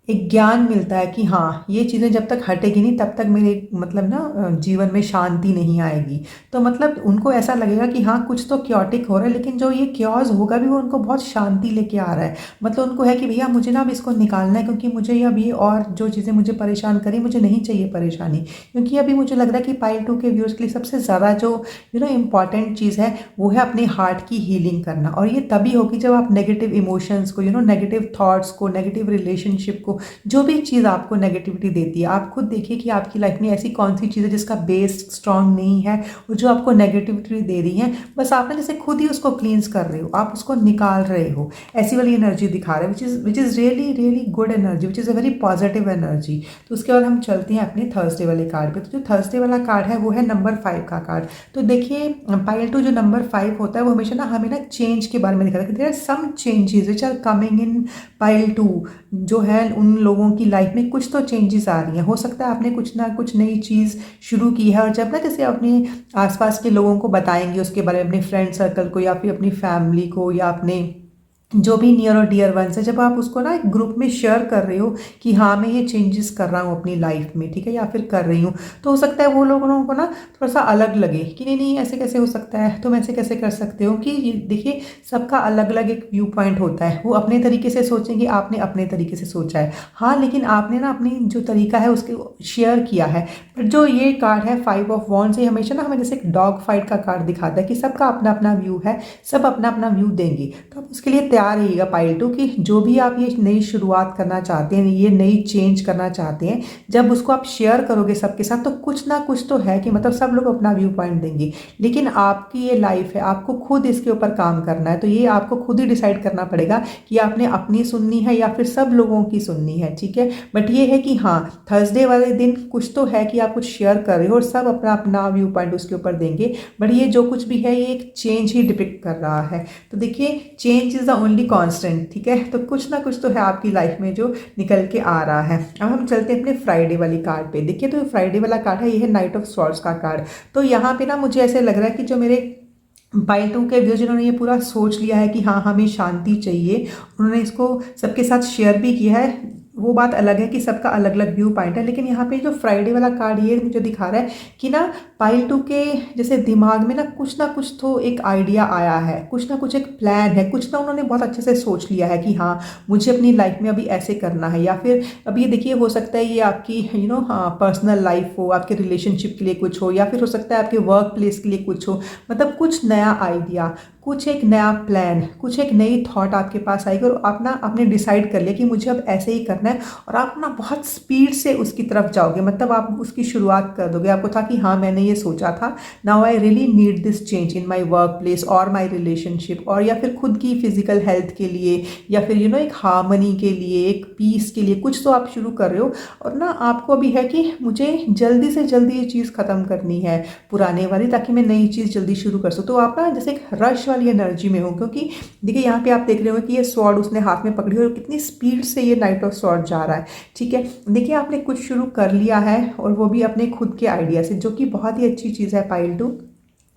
एक ज्ञान मिलता है कि हाँ ये चीज़ें जब तक हटेगी नहीं तब तक मेरे मतलब ना जीवन में शांति नहीं आएगी। तो मतलब उनको ऐसा लगेगा कि हाँ कुछ तो क्योटिक हो रहा है, लेकिन जो ये क्योस होगा भी वो उनको बहुत शांति लेके आ रहा है। मतलब उनको है कि भैया मुझे ना अब इसको निकालना है, क्योंकि मुझे अब ये और जो चीज़ें मुझे परेशान करी मुझे नहीं चाहिए परेशानी। क्योंकि अभी मुझे लग रहा है कि पाइल 2 के व्यूअर्स के लिए सबसे ज़्यादा जो इम्पॉर्टेंट चीज़ है वो है अपने हार्ट की हीलिंग करना। और ये तभी होगी जब आप नेगेटिव इमोशंस को नेगेटिव थॉट्स को, नेगेटिव रिलेशनशिप को, जो भी चीज़ आपको नेगेटिविटी देती है, आप खुद देखिए कि आपकी लाइफ में ऐसी कौन सी चीज़ है जिसका बेस स्ट्रांग नहीं है और जो आपको नेगेटिविटी दे रही है, बस आप ना जैसे खुद ही उसको क्लींस कर रहे हो, आप उसको निकाल रहे हो। ऐसी वाली एनर्जी दिखा रहे हैं which is really really good energy, which is a very positive energy. तो उसके बाद हम चलते हैं अपने थर्सडे वाले कार्ड पे। तो जो थर्सडे वाला कार्ड है वो है नंबर 5 का कार्ड। तो देखिए पाइल 2 जो नंबर 5 होता है वो हमेशा ना हमें ना चेंज के बारे में दिखाता है कि there are some changes which are coming in pile 2। जो है उन लोगों की लाइफ में कुछ तो चेंजेस आ रही हैं। हो सकता है आपने कुछ ना कुछ नई चीज़ शुरू की है, और जब ना जैसे अपने आसपास के लोगों को बताएंगे उसके बारे में, अपने फ्रेंड सर्कल को या फिर अपनी फैमिली को या अपने जो भी नियर और डियर वंस है, जब आप उसको ना एक ग्रुप में शेयर कर रहे हो कि हाँ मैं ये चेंजेस कर रहा हूँ अपनी लाइफ में, ठीक है, या फिर कर रही हूँ, तो हो सकता है वो लोगों को ना थोड़ा सा अलग लगे कि नहीं नहीं ऐसे कैसे हो सकता है, तुम ऐसे कैसे कर सकते हो। कि देखिए सबका अलग अलग एक व्यू पॉइंट होता है, वो अपने तरीके से सोचेंगे, आपने अपने तरीके से सोचा है, हाँ, लेकिन आपने ना अपनी जो तरीका है उसके शेयर किया है। बट जो ये कार्ड है 5 ऑफ वॉन्ड्स, ये हमेशा ना हमें जैसे एक डॉग फाइट का कार्ड दिखाता है कि सबका अपना अपना व्यू है, सब अपना अपना व्यू देंगे। तो आप उसके लिए तैयार रहिएगा पाइल 2 कि जो भी आप ये नई शुरुआत करना चाहते हैं, ये नई चेंज करना चाहते हैं, जब उसको आप शेयर करोगे सबके साथ, तो कुछ ना कुछ तो है कि मतलब सब लोग अपना व्यू पॉइंट देंगे, लेकिन आपकी ये लाइफ है, आपको खुद इसके ऊपर काम करना है। तो ये आपको खुद ही डिसाइड करना पड़ेगा कि आपने अपनी सुननी है या फिर सब लोगों की सुननी है, ठीक है। बट ये है कि हाँ थर्सडे वाले दिन कुछ तो है कि आप कुछ शेयर कर रहे हो और सब अपना अपना व्यू पॉइंट उसके ऊपर देंगे। बट ये जो कुछ भी है ये एक चेंज ही डिपिक्ट कर रहा है। तो देखिए change is the only constant, ठीक है। तो कुछ ना कुछ तो है आपकी लाइफ में जो निकल के आ रहा है। अब हम चलते हैं अपने फ्राइडे वाली कार्ड पे। देखिए तो फ्राइडे वाला कार्ड है, ये है नाइट ऑफ स्वॉर्ड्स का कार्ड। तो यहाँ पे ना मुझे ऐसे लग रहा है कि जो मेरे पाइल 2 के व्यूअर्स जिन्होंने ये पूरा सोच लिया है कि हाँ हमें शांति चाहिए, उन्होंने इसको सबके साथ शेयर भी किया है। वो बात अलग है कि सबका अलग अलग व्यू पॉइंट है, लेकिन यहाँ पे जो फ्राइडे वाला कार्ड ये मुझे दिखा रहा है कि ना पाइल 2 के जैसे दिमाग में ना कुछ तो एक आइडिया आया है, कुछ ना कुछ एक प्लान है, कुछ ना उन्होंने बहुत अच्छे से सोच लिया है कि हाँ मुझे अपनी लाइफ में अभी ऐसे करना है। या फिर अब ये देखिए हो सकता है ये आपकी पर्सनल लाइफ हो, आपके रिलेशनशिप के लिए कुछ हो, या फिर हो सकता है आपके वर्क प्लेस के लिए कुछ हो। मतलब कुछ नया आइडिया, कुछ एक नया प्लान, कुछ एक नई थॉट आपके पास आएगी और आपने डिसाइड कर लिया कि मुझे अब ऐसे ही करना है, और आप ना बहुत स्पीड से उसकी तरफ जाओगे। मतलब आप उसकी शुरुआत कर दोगे। आपको था कि हाँ मैंने ये सोचा था, now I really need this change in my work place और माई रिलेशनशिप, और या फिर खुद की फिजिकल हेल्थ के लिए, या फिर एक हार्मनी के लिए, एक पीस के लिए कुछ तो आप शुरू कर रहे हो। और ना आपको अभी है कि मुझे जल्दी से जल्दी ये चीज़ ख़त्म करनी है पुराने वाली, ताकि मैं नई चीज़ जल्दी शुरू कर सकूँ। तो आप ना जैसे एक रश वाली एनर्जी में हो, क्योंकि देखिए यहाँ पे आप देख रहे हो कि ये स्वॉर्ड उसने हाथ में पकड़ी और कितनी स्पीड से ये नाइट ऑफ स्वॉर्ड जा रहा है, ठीक है। देखिए आपने कुछ शुरू कर लिया है और वो भी अपने खुद के आइडिया से, जो कि बहुत ही अच्छी चीज़ है पाइल 2।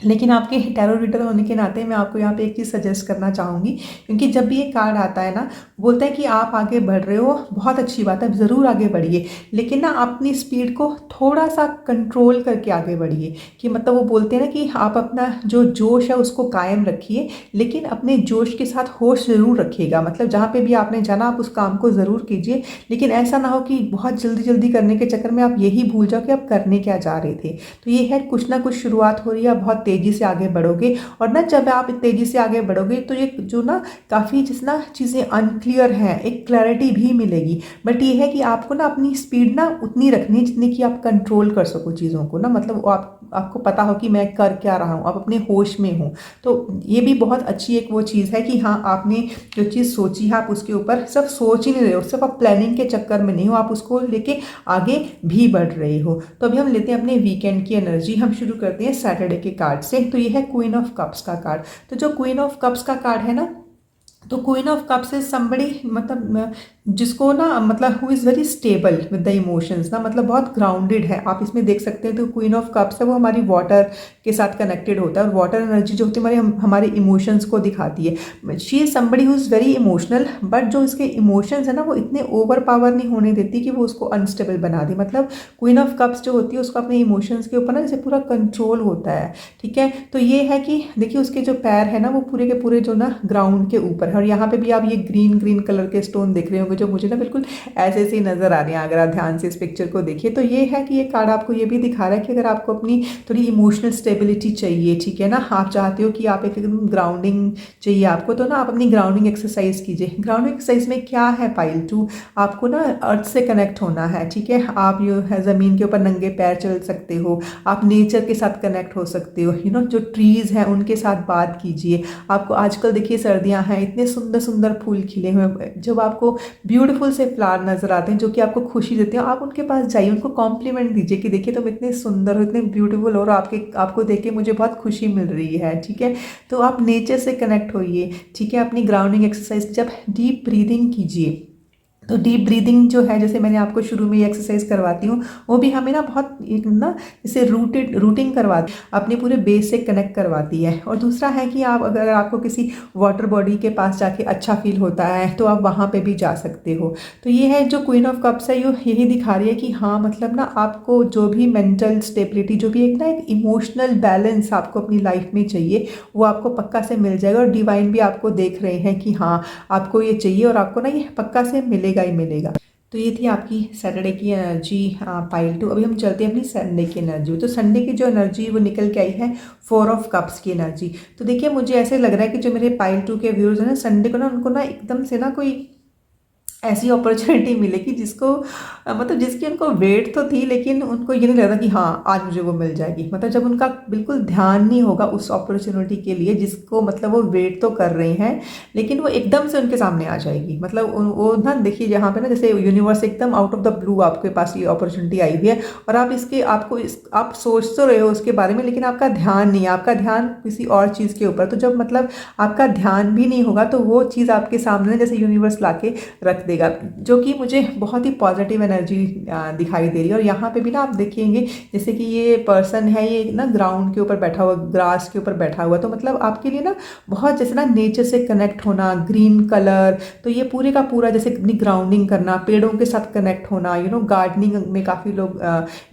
लेकिन आपके टैरो रीडर होने के नाते मैं आपको यहाँ पे एक चीज़ सजेस्ट करना चाहूँगी, क्योंकि जब भी ये कार्ड आता है ना बोलता है कि आप आगे बढ़ रहे हो, बहुत अच्छी बात है, ज़रूर आगे बढ़िए, लेकिन ना अपनी स्पीड को थोड़ा सा कंट्रोल करके आगे बढ़िए। कि मतलब वो बोलते हैं ना कि आप अपना जो जोश है उसको कायम रखिए, लेकिन अपने जोश के साथ होश ज़रूर रखिएगा। मतलब जहाँ पे भी आपने जाना आप उस काम को ज़रूर कीजिए, लेकिन ऐसा ना हो कि बहुत जल्दी जल्दी करने के चक्कर में आप यही भूल जाओ कि आप करने क्या जा रहे थे। तो ये है कुछ ना कुछ शुरुआत हो रही है, बहुत तेज़ी से आगे बढ़ोगे, और ना जब आप तेज़ी से आगे बढ़ोगे तो ये जो ना काफ़ी जितना चीज़ें अनक्लियर हैं, एक क्लैरिटी भी मिलेगी। बट ये है कि आपको ना अपनी स्पीड ना उतनी रखनी है जितनी कि आप कंट्रोल कर सको चीज़ों को ना। मतलब आपको पता हो कि मैं कर क्या रहा हूँ, आप अपने होश में हो। तो ये भी बहुत अच्छी एक वो चीज़ है कि हाँ आपने जो चीज़ सोची है आप उसके ऊपर सिर्फ सोच ही नहीं रहे हो, सिर्फ आप प्लानिंग के चक्कर में नहीं हो, आप उसको लेके आगे भी बढ़ रहे हो। तो अभी हम लेते हैं अपने वीकेंड की एनर्जी। हम शुरू करते हैं सैटरडे के कार्ड से। तो ये है क्वीन ऑफ कप्स का कार्ड। तो जो क्वीन ऑफ कप्स का कार्ड है ना, तो queen of cups is somebody, मतलब जिसको ना, मतलब who is very stable with the emotions ना, मतलब बहुत ग्राउंडेड है। आप इसमें देख सकते हैं तो क्वीन ऑफ कप्स है वो हमारी वाटर के साथ कनेक्टेड होता है, और वाटर एनर्जी जो होती है हमारे इमोशंस को दिखाती है। She is somebody who is very emotional, but जो इसके इमोशंस है ना वो इतने ओवर पावर नहीं होने देती कि वो उसको अनस्टेबल बना दे। मतलब क्वीन ऑफ कप्स जो होती है उसको अपने इमोशंस के ऊपर ना जैसे पूरा कंट्रोल होता है, ठीक है। तो ये है कि देखिए उसके जो पैर है ना वो पूरे के पूरे जो ना ग्राउंड के ऊपर है, और यहाँ पे भी आप ये ग्रीन ग्रीन कलर के स्टोन देख रहे होंगे जो मुझे ना बिल्कुल ऐसे ऐसे ही नजर आ रहे हैं अगर आप ध्यान से इस पिक्चर को देखिए। तो ये है कि ये कार्ड आपको ये भी दिखा रहा है कि अगर आपको अपनी थोड़ी इमोशनल स्टेबिलिटी चाहिए, ठीक है ना, आप चाहते हो कि आप एक ग्राउंडिंग चाहिए आपको, तो ना आप अपनी ग्राउंडिंग एक्सरसाइज कीजिए। ग्राउंडिंग एक्सरसाइज में क्या है पाइल 2, आपको ना अर्थ से कनेक्ट होना है, ठीक है। आप जो है ज़मीन के ऊपर नंगे पैर चल सकते हो, आप नेचर के साथ कनेक्ट हो सकते हो, जो ट्रीज़ हैं उनके साथ बात कीजिए। आपको आजकल देखिए सर्दियां हैं, इतने सुंदर सुंदर फूल खिले हुए, जब आपको ब्यूटीफुल से फ्लावर नजर आते हैं जो कि आपको खुशी देते हैं, आप उनके पास जाइए, उनको कॉम्प्लीमेंट दीजिए कि देखिए तुम इतने सुंदर हो, इतने ब्यूटीफुल हो, और आपको देख के मुझे बहुत खुशी मिल रही है, ठीक है। तो आप नेचर से कनेक्ट होइए, ठीक है। अपनी ग्राउंडिंग एक्सरसाइज, जब डीप ब्रीदिंग कीजिए, तो डीप ब्रीदिंग जो है, जैसे मैंने आपको शुरू में ये एक्सरसाइज करवाती हूँ, वो भी हमें ना बहुत एक ना जैसे रूटिंग करवाती है, अपने पूरे बेस से कनेक्ट करवाती है। और दूसरा है कि आप अगर आपको किसी वाटर बॉडी के पास जाके अच्छा फील होता है तो आप वहाँ पे भी जा सकते हो। तो ये है जो क्वीन ऑफ कप्स है, यही दिखा रही है कि हाँ मतलब ना आपको जो भी मेंटल स्टेबिलिटी, जो भी एक ना एक इमोशनल बैलेंस आपको अपनी लाइफ में चाहिए, वो आपको पक्का से मिल जाएगा। और डिवाइन भी आपको देख रहे हैं कि हाँ आपको ये चाहिए, और आपको ना ये पक्का से मिलेगा ही मिलेगा। तो ये थी आपकी सैटरडे की एनर्जी पाइल 2। अभी हम चलते हैं अपनी संडे की एनर्जी। तो संडे की जो एनर्जी वो निकल के आई है 4 ऑफ कप्स की एनर्जी। तो देखिए मुझे ऐसे लग रहा है कि जो मेरे पाइल 2 के व्यूअर्स हैं ना, संडे को ना उनको ना एकदम से ना कोई ऐसी अपॉर्चुनिटी मिलेगी जिसको मतलब जिसकी उनको वेट तो थी, लेकिन उनको ये नहीं लग रहा कि हाँ आज मुझे वो मिल जाएगी। मतलब जब उनका बिल्कुल ध्यान नहीं होगा उस अपॉर्चुनिटी के लिए जिसको मतलब वो वेट तो कर रहे हैं, लेकिन वो एकदम से उनके सामने आ जाएगी। मतलब वो ना देखिए यहाँ पे ना जैसे यूनिवर्स एकदम आउट ऑफ द ब्लू आपके पास ये अपॉर्चुनिटी आई हुई है, और आप इसके आप सोच तो रहे हो उसके बारे में, लेकिन आपका ध्यान नहीं है, आपका ध्यान किसी और चीज़ के ऊपर। तो जब मतलब आपका ध्यान भी नहीं होगा तो वो चीज़ आपके सामने जैसे यूनिवर्स ला के रख देगा, जो कि मुझे बहुत ही पॉजिटिव एनर्जी दिखाई दे रही है। और यहाँ पे भी ना आप देखेंगे जैसे कि ये पर्सन है, ये ना ग्राउंड के ऊपर बैठा हुआ, ग्रास के ऊपर बैठा हुआ, तो मतलब आपके लिए ना बहुत जैसे ना नेचर से कनेक्ट होना, ग्रीन कलर, तो ये पूरे का पूरा जैसे अपनी ग्राउंडिंग करना, पेड़ों के साथ कनेक्ट होना, गार्डनिंग में काफ़ी लोग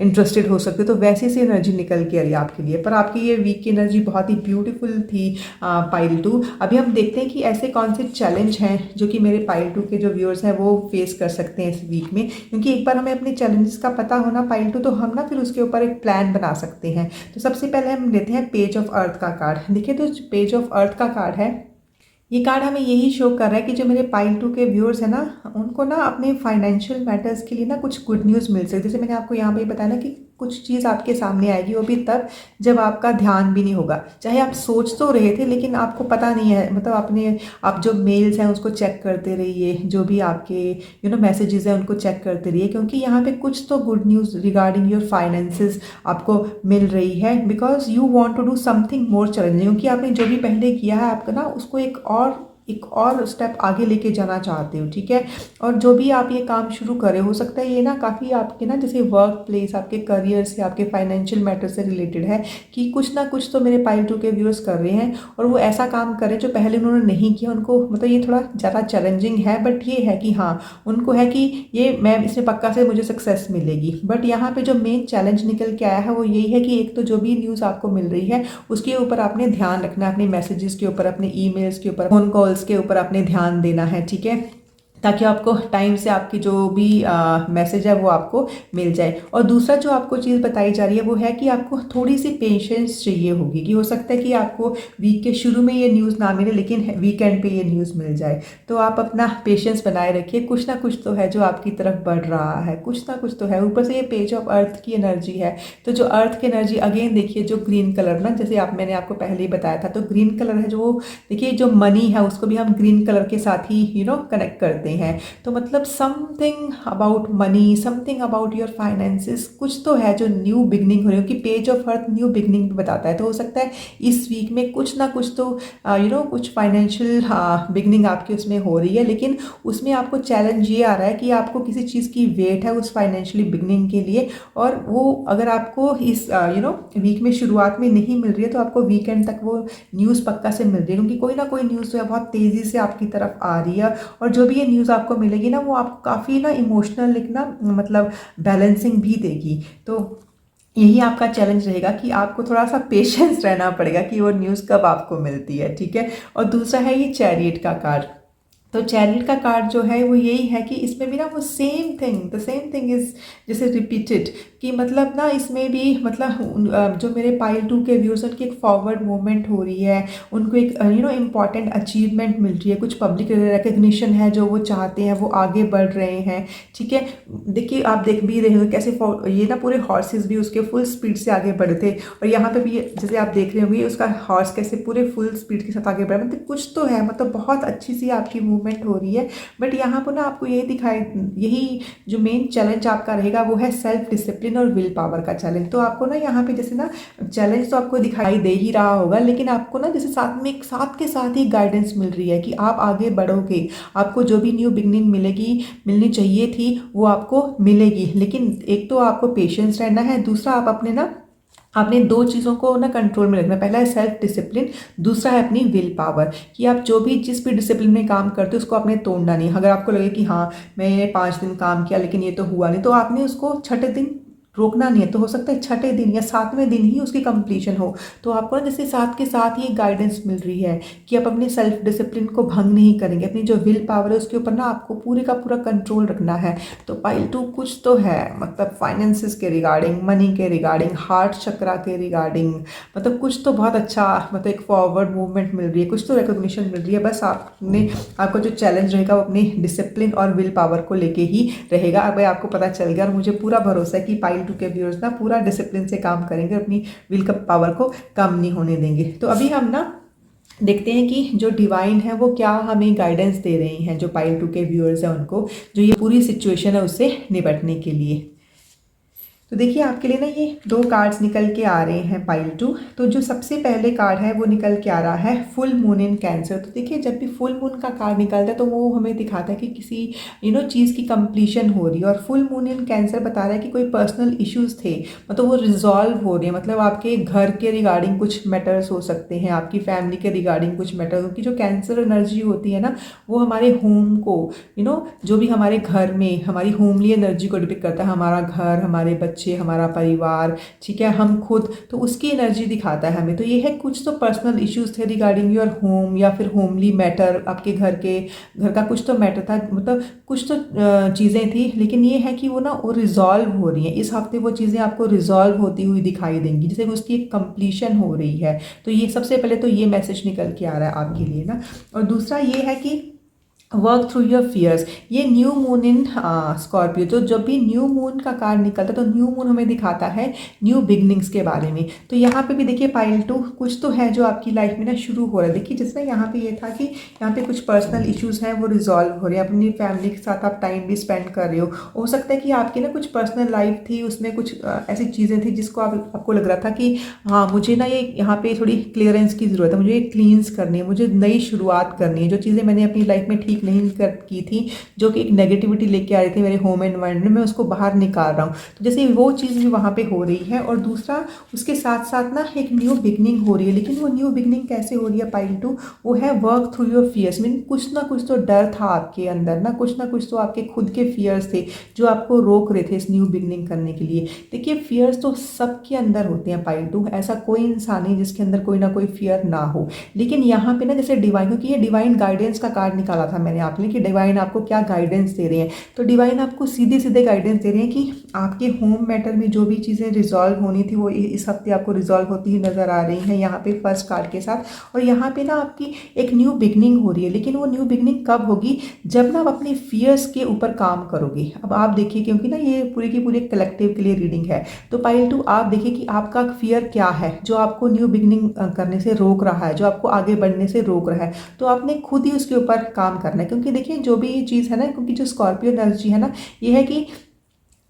इंटरेस्टेड हो सकते, तो वैसी सी एनर्जी निकल के आ रही है आपके लिए। पर आपकी ये वीक की एनर्जी बहुत ही ब्यूटीफुल थी पाइल 2। अभी हम देखते हैं कि ऐसे कौन से चैलेंज हैं जो कि मेरे पाइल 2 के जो व्यूअर्स हैं वो फेस कर सकते हैं इस वीक में, क्योंकि एक बार हमें अपने चैलेंजेस का पता होना पाइल 2, तो हम ना फिर उसके ऊपर एक प्लान बना सकते हैं। तो सबसे पहले हम लेते हैं पेज ऑफ अर्थ का कार्ड। देखिए तो पेज ऑफ अर्थ का कार्ड है, ये कार्ड हमें यही शो कर रहा है कि जो मेरे पाइल 2 के व्यूअर्स हैं ना, उनको ना अपने फाइनेंशियल मैटर्स के लिए ना कुछ गुड न्यूज़ मिल सकती है। जैसे मैंने आपको यहाँ पे बताया ना कि कुछ चीज़ आपके सामने आएगी, वो भी तब जब आपका ध्यान भी नहीं होगा। चाहे आप सोच तो रहे थे लेकिन आपको पता नहीं है, मतलब आप जो मेल्स हैं उसको चेक करते रहिए, जो भी आपके मैसेजेस हैं उनको चेक करते रहिए, क्योंकि यहाँ पे कुछ तो good news regarding your finances आपको मिल रही है। Because you want to do something more challenging, क्योंकि आपने जो भी पहले किया है आपका ना उसको एक और स्टेप आगे लेके जाना चाहते हो, ठीक है। और जो भी आप ये काम शुरू करें, हो सकता है ये ना काफ़ी आपके ना जैसे वर्क प्लेस, आपके करियर से, आपके फाइनेंशियल मैटर से रिलेटेड है, कि कुछ ना कुछ तो मेरे पाइल 2 के व्यूअर्स कर रहे हैं, और वो ऐसा काम करें जो पहले उन्होंने नहीं किया। उनको मतलब ये थोड़ा ज़्यादा चैलेंजिंग है, बट ये है कि हाँ उनको है कि ये मैं इसमें पक्का से मुझे सक्सेस मिलेगी। बट यहाँ पे जो मेन चैलेंज निकल के आया है वो यही है कि एक तो जो भी न्यूज़ आपको मिल रही है उसके ऊपर आपने ध्यान रखना है, अपने मैसेजेस के ऊपर, अपने ईमेल्स के ऊपर, फोन कॉल्स के ऊपर आपने ध्यान देना है, ठीक है, ताकि आपको टाइम से आपकी जो भी मैसेज है वो आपको मिल जाए। और दूसरा जो आपको चीज़ बताई जा रही है वो है कि आपको थोड़ी सी पेशेंस चाहिए होगी, कि हो सकता है कि आपको वीक के शुरू में ये न्यूज़ ना मिले लेकिन वीकेंड पे ये न्यूज़ मिल जाए। तो आप अपना पेशेंस बनाए रखिए, कुछ ना कुछ तो है जो आपकी तरफ बढ़ रहा है, कुछ ना कुछ तो है। ऊपर से ये पेज ऑफ अर्थ की एनर्जी है, तो जो अर्थ की एनर्जी अगेन देखिए, जो ग्रीन कलर ना, जैसे मैंने आपको पहले ही बताया था, तो ग्रीन कलर है जो देखिए जो मनी है उसको भी हम ग्रीन कलर के साथ ही कनेक्ट करते हैं, हैं। तो मतलब something about money, something about your finances, कुछ तो है जो न्यू बिगनिंग हो रही है, क्योंकि page of earth new beginning भी बताता है। तो हो सकता है इस वीक में कुछ ना कुछ तो कुछ फाइनेंशियल बिगनिंग आपकी उसमें हो रही है, लेकिन उसमें आपको चैलेंज ये आ रहा है कि आपको किसी चीज़ की वेट है उस फाइनेंशियली बिगनिंग के लिए, और वो अगर आपको इस वीक में शुरुआत में नहीं मिल रही है तो आपको वीकेंड तक वो न्यूज़ पक्का से मिल रही है, क्योंकि कोई ना कोई न्यूज़ जो है बहुत तेज़ी से आपकी तरफ आ रही है। और जो भी ये न्यूज़ आपको मिलेगी ना, वो आपको काफ़ी ना इमोशनल एक ना मतलब बैलेंसिंग भी देगी। तो यही आपका चैलेंज रहेगा कि आपको थोड़ा सा पेशेंस रहना पड़ेगा कि वो न्यूज़ कब आपको मिलती है, ठीक है। और दूसरा है ये चैरियट का कार्ड। तो चैरियट का कार्ड जो है वो यही है कि इसमें भी ना वो सेम थिंग इज जैसे रिपीटेड, कि मतलब ना इसमें भी मतलब जो मेरे पाइल 2 के व्यूअर्स उनकी एक फॉरवर्ड मूवमेंट हो रही है, उनको एक इम्पॉर्टेंट अचीवमेंट मिल रही है, कुछ पब्लिक रिकग्निशन है जो वो चाहते हैं, वो आगे बढ़ रहे हैं, ठीक है। देखिए आप देख भी रहे हो कैसे ये ना पूरे हॉर्सेस भी उसके फुल स्पीड से आगे बढ़े थे, और यहाँ पे भी जैसे आप देख रहे होंगे उसका हॉर्स कैसे पूरे फुल स्पीड के साथ आगे बढ़ा, मतलब कुछ तो है, मतलब बहुत अच्छी सी आपकी मूवमेंट हो रही है। बट यहाँ पर ना आपको यही जो मेन चैलेंज आपका रहेगा वो है सेल्फ डिसिप्लिन और विल पावर का चैलेंज। तो आपको ना यहाँ पे जैसे ना चैलेंज तो आपको दिखाई दे ही रहा होगा, लेकिन आपको ना जैसे साथ के साथ ही गाइडेंस मिल रही है कि आप आगे बढ़ोगे, आपको जो भी न्यू बिगनिंग मिलनी चाहिए थी वो आपको मिलेगी। लेकिन एक तो आपको पेशेंस रहना है, दूसरा आप आपने दो चीज़ों को ना कंट्रोल में रखना। पहला है सेल्फ डिसिप्लिन, दूसरा है अपनी विल पावर, कि आप जो भी जिस भी डिसिप्लिन में काम करते हो उसको आपने तोड़ना नहीं। अगर आपको लगे कि हाँ मैं 5 दिन काम किया लेकिन ये तो हुआ नहीं, तो आपने उसको छठे दिन रोकना नहीं है। तो हो सकता है छठे दिन या 7वें दिन ही उसकी कंप्लीशन हो। तो आपको ना जैसे साथ के साथ ही गाइडेंस मिल रही है कि आप अपने सेल्फ डिसिप्लिन को भंग नहीं करेंगे, अपनी जो विल पावर है उसके ऊपर ना आपको पूरे का पूरा कंट्रोल रखना है। तो पाइल 2 कुछ तो है, मतलब फाइनेंसिस के रिगार्डिंग, मनी के रिगार्डिंग, हार्ट चक्रा के रिगार्डिंग, मतलब कुछ तो बहुत अच्छा, मतलब एक फॉरवर्ड मूवमेंट मिल रही है, कुछ तो रिकॉग्निशन मिल रही है। बस आपका जो चैलेंज रहेगा वो अपनी डिसिप्लिन और विल पावर को लेके ही रहेगा। अब आपको पता चल गया, और मुझे पूरा भरोसा है कि पाइल 2 के व्यूअर्स ना पूरा डिसिप्लिन से काम करेंगे, अपनी विल पावर को कम नहीं होने देंगे। तो अभी हम ना देखते हैं कि जो डिवाइन है वो क्या हमें गाइडेंस दे रही हैं, जो पाइल 2 के व्यूअर्स हैं उनको, जो ये पूरी सिचुएशन है उससे निपटने के लिए। तो देखिए आपके लिए ना ये 2 कार्ड्स निकल के आ रहे हैं पाइल 2। तो जो सबसे पहले कार्ड है वो निकल के आ रहा है फुल मून इन कैंसर। तो देखिए जब भी फुल मून का कार्ड निकलता है तो वो हमें दिखाता है कि किसी चीज़ की कंप्लीशन हो रही है। और फुल मून इन कैंसर बता रहा है कि कोई पर्सनल इश्यूज थे, मतलब वो रिजॉल्व हो रहे हैं, मतलब आपके घर के रिगार्डिंग कुछ मैटर्स हो सकते हैं, आपकी फैमिली के रिगार्डिंग कुछ मैटर्स, क्योंकि जो कैंसर एनर्जी होती है ना वो हमारे होम को जो भी हमारे घर में हमारी होमली एनर्जी को डिपिक्ट करता है, हमारा घर, हमारे बच्चे, हमारा परिवार, ठीक है, हम खुद, तो उसकी एनर्जी दिखाता है हमें। तो ये है कुछ तो पर्सनल इश्यूज थे रिगार्डिंग योर होम, या फिर होमली मैटर, आपके घर का कुछ तो मैटर था, मतलब कुछ तो चीज़ें थी, लेकिन ये है कि वो वो रिजॉल्व हो रही हैं। इस हफ्ते वो चीज़ें आपको रिजॉल्व होती हुई दिखाई देंगी, जैसे उसकी एक कंप्लीशन हो रही है। तो ये सबसे पहले तो ये मैसेज निकल के आ रहा है आपके लिए ना। और दूसरा ये है कि वर्क थ्रू योर फियर्स। ये न्यू मून इन स्कॉर्पियो, तो जब भी न्यू मून का कार्ड निकलता है तो न्यू मून हमें दिखाता है न्यू बिगनिंग्स के बारे में। तो यहाँ पे भी देखिए पाइल 2 कुछ तो है जो आपकी लाइफ में ना शुरू हो रहा है। देखिए जिसमें यहाँ पे ये था कि यहाँ पे कुछ पर्सनल इश्यूज हैं वो रिजॉल्व हो रहे हैं, अपनी फैमिली के साथ आप टाइम भी स्पेंड कर रहे हो सकता है कि आपकी ना कुछ पर्सनल लाइफ थी, उसमें कुछ ऐसी चीज़ें थी जिसको आपको लग रहा था कि हाँ मुझे ना ये यहाँ पे थोड़ी क्लियरेंस की ज़रूरत है, मुझे क्लींस करनी है, मुझे नई शुरुआत करनी है। जो चीज़ें मैंने अपनी लाइफ में ठीक नहीं की थी, जो कि एक नेगेटिविटी लेके आ रही थी मेरे होम एनवायरनमेंट में, मैं उसको बाहर निकाल रहा हूँ। तो जैसे वो चीज़ भी वहाँ पे हो रही है। और दूसरा उसके साथ साथ ना एक न्यू बिगनिंग हो रही है। लेकिन वो न्यू बिगनिंग कैसे हो रही है पाइल 2, वो है work through your fears. Mean कुछ ना कुछ तो डर था आपके अंदर ना, कुछ ना कुछ तो आपके खुद के फियर्स थे जो आपको रोक रहे थे इस न्यू बिगनिंग करने के लिए। देखिए फियर्स तो सबके अंदर होते हैं पाइल 2, ऐसा कोई इंसान नहीं जिसके अंदर कोई ना कोई फियर ना हो। लेकिन यहाँ पे ना जैसे डिवाइन, क्योंकि ये डिवाइन गाइडेंस का कार्ड निकाला था मैंने आपने कि डिवाइन आपको क्या गाइडेंस दे रहे हैं। तो डिवाइन आपको सीधे सीधे गाइडेंस दे रहे हैं कि आपके होम मैटर में जो भी चीज़ें रिजॉल्व होनी थी वो इस हफ्ते आपको रिजॉल्व होती हुई नजर आ रही हैं यहाँ पे फर्स्ट कार्ड के साथ। और यहाँ पे ना आपकी एक न्यू बिगनिंग हो रही है। लेकिन वो न्यू बिगनिंग कब होगी, जब ना आप अपने फियर्स के ऊपर काम करोगे। अब आप देखिए, क्योंकि ना ये पूरी की पूरी कलेक्टिव के लिए रीडिंग है, तो पाइल 2 आप देखिए कि आपका फियर क्या है जो आपको न्यू बिगनिंग करने से रोक रहा है, जो आपको आगे बढ़ने से रोक रहा है। तो आपने खुद ही उसके ऊपर काम करना करना है, क्योंकि देखिए जो भी ये चीज़ है ना, क्योंकि जो स्कॉर्पियो एनर्जी है ना, ये है कि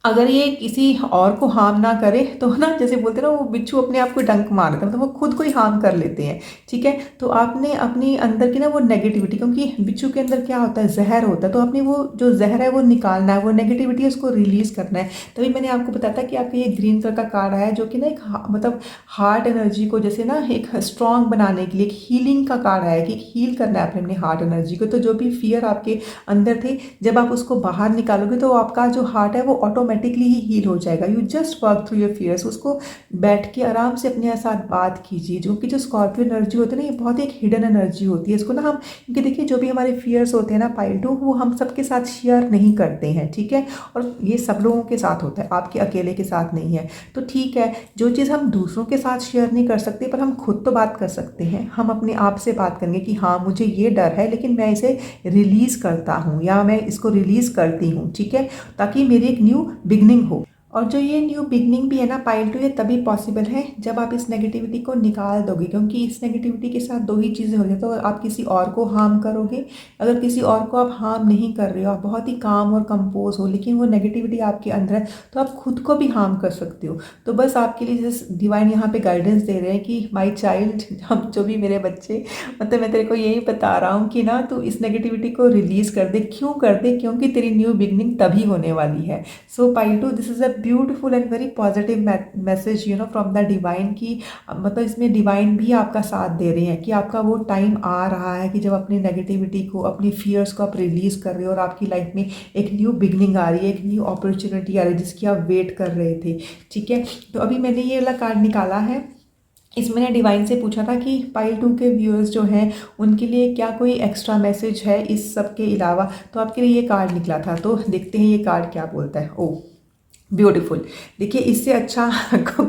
अगर ये किसी और को हार्म ना करे तो ना, जैसे बोलते हैं ना, वो बिच्छू अपने आप को डंक मार देता है, मतलब वो खुद को ही हार्म कर लेते हैं। ठीक है, तो आपने अपनी अंदर की ना वो नेगेटिविटी, क्योंकि बिच्छू के अंदर क्या होता है, जहर होता है, तो अपनी वो जो जहर है वो निकालना है, वो नेगेटिविटी है उसको रिलीज करना है। तभी मैंने आपको बताया था कि आपका ये ग्रीन कलर का कार्ड आया है, जो कि ना एक मतलब हार्ट एनर्जी को जैसे ना एक स्ट्रॉन्ग बनाने के लिए, एक हीलिंग का कार्ड आया कि हील करना है अपने हार्ट एनर्जी को। तो जो भी फियर आपके अंदर थे, जब आप उसको बाहर निकालोगे तो आपका जो हार्ट है वो ऑटोमेटिकली ही हील हो जाएगा। You just work through your fears. उसको बैठ के आराम से अपने साथ बात कीजिए। जो कि जो स्कॉर्पियो एनर्जी होती है ना, ये बहुत एक हिडन एनर्जी होती है। इसको ना हम, क्योंकि देखिए जो भी हमारे फियर्स होते हैं ना पाइल टू, वो हम सबके साथ शेयर नहीं करते हैं। ठीक है, और ये सब लोगों के साथ होता है, आपके अकेले के साथ नहीं है। तो ठीक है, जो चीज़ हम दूसरों के साथ शेयर नहीं कर सकते, पर हम खुद तो बात कर सकते हैं। हम अपने आप से बात करेंगे कि हाँ मुझे ये डर है, लेकिन मैं इसे रिलीज़ करता हूँ या मैं इसको रिलीज़ करती हूँ। ठीक है, ताकि मेरी एक न्यू बिगनिंग हो। और जो ये न्यू बिगनिंग भी है ना पाइल टू, ये तभी पॉसिबल है जब आप इस नेगेटिविटी को निकाल दोगे, क्योंकि इस नेगेटिविटी के साथ दो ही चीज़ें हो जाती हैं। तो आप किसी और को हार्म करोगे, अगर किसी और को आप हार्म नहीं कर रहे हो, आप बहुत ही काम और कंपोज हो, लेकिन वो नेगेटिविटी आपके अंदर है, तो आप खुद को भी हार्म कर सकते हो। तो बस आपके लिए जैसे डिवाइन यहाँ पे गाइडेंस दे रहे हैं कि माई चाइल्ड, हम जो भी मेरे बच्चे, मतलब मैं तेरे को यही बता रहा हूँ कि ना तू इस नेगेटिविटी को रिलीज कर दे। क्यों कर दे? क्योंकि तेरी न्यू बिगनिंग तभी होने वाली है। So pile two, this is a beautiful and very positive message from the divine की, मतलब इसमें डिवाइन भी आपका साथ दे रहे हैं कि आपका वो टाइम आ रहा है कि जब अपनी नेगेटिविटी को, अपनी फियर्स को आप रिलीज कर रहे हो और आपकी लाइफ में एक न्यू बिगनिंग आ रही है, एक न्यू अपॉर्चुनिटी आ रही है जिसकी आप वेट कर रहे थे। ठीक है, तो अभी मैंने ये वाला कार्ड निकाला है। इसमें ने डिवाइन से पूछा था कि पाइल टू के व्यूअर्स जो हैं उनके लिए क्या कोई एक्स्ट्रा मैसेज है इस सब के अलावा। तो आपके लिए ये कार्ड निकला था, तो देखते हैं ये कार्ड क्या बोलता है। ओ ब्यूटीफुल, देखिए इससे अच्छा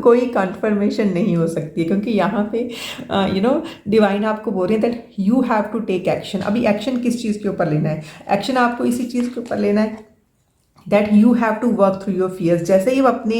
कोई कन्फर्मेशन नहीं हो सकती है, क्योंकि यहाँ पे डिवाइन आपको बोल रहे हैं that you have to take action. अभी एक्शन किस चीज़ के ऊपर लेना है? एक्शन आपको इसी चीज़ के ऊपर लेना है that you have to work through your fears. जैसे ही आप अपने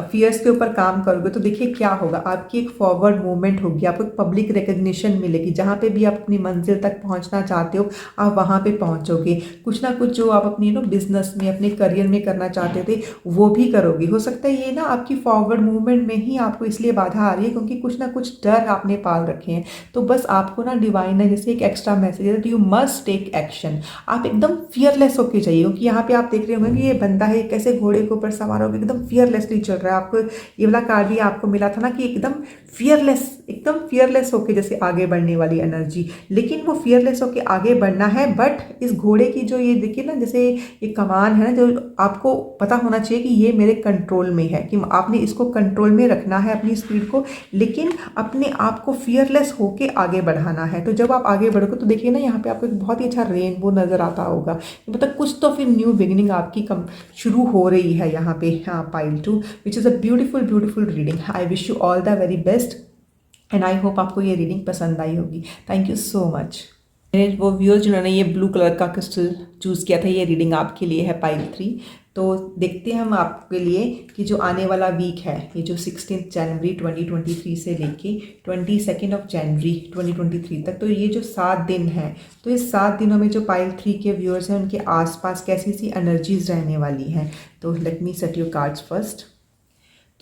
फियर्स के ऊपर काम करोगे तो देखिए क्या होगा, आपकी एक फॉरवर्ड मूवमेंट होगी, आपको एक पब्लिक रिकग्निशन मिलेगी। जहाँ पे भी आप अपनी मंजिल तक पहुँचना चाहते हो आप वहाँ पे पहुँचोगे। कुछ ना कुछ जो आप अपनी बिजनेस में, अपने करियर में करना चाहते थे वो भी करोगे। हो सकता है ये ना आपकी फॉरवर्ड मूवमेंट में ही आपको इसलिए बाधा आ रही है क्योंकि कुछ ना कुछ डर आपने पाल रखे हैं। तो बस आपको ना डिवाइन ने जैसे एक एक्स्ट्रा मैसेज है that you must take action. आप एकदम फियरलेस होके चाहिए, क्योंकि यहाँ पे आप देख रहे होंगे कि ये बंदा है कैसे घोड़े के ऊपर सवार होकर एकदम फियरलेसली चल रहा है। आपको ये वाला कार्ड भी आपको मिला था ना कि एकदम फियरलेस होके जैसे आगे बढ़ने वाली एनर्जी। लेकिन वो फियरलेस होके आगे बढ़ना है, बट इस घोड़े की जो ये देखिए ना, जैसे ये कमान है ना, जो आपको पता होना चाहिए कि ये मेरे कंट्रोल में है, कि आपने इसको कंट्रोल में रखना है अपनी स्पीड को, लेकिन अपने आप को फियरलेस होके आगे बढ़ाना है। तो जब आप आगे बढ़ोगे तो देखिए ना यहाँ पे आपको एक बहुत ही अच्छा रेनबो नजर आता होगा, मतलब कुछ तो फिर न्यू बिगिनिंग आपकी शुरू हो रही है यहाँ पे। हाँ pile two, which is a beautiful beautiful reading. I wish you all the very best and I hope आपको ये रीडिंग पसंद आई होगी। Thank you so much. मेरे वो व्यूअर्स जिन्होंने ये ब्लू कलर का क्रिस्टल चूज़ किया था, ये रीडिंग आपके लिए है पाइल 3। तो देखते हैं हम आपके लिए कि जो आने वाला वीक है, ये जो 16 जनवरी 2023 से लेके 22 जनवरी 2023 तक, तो ये जो 7 दिन हैं, तो इस 7 दिनों में जो पाइल 3 के व्यूअर्स हैं उनके आसपास कैसी सी एनर्जीज रहने वाली हैं। तो let me set your cards first.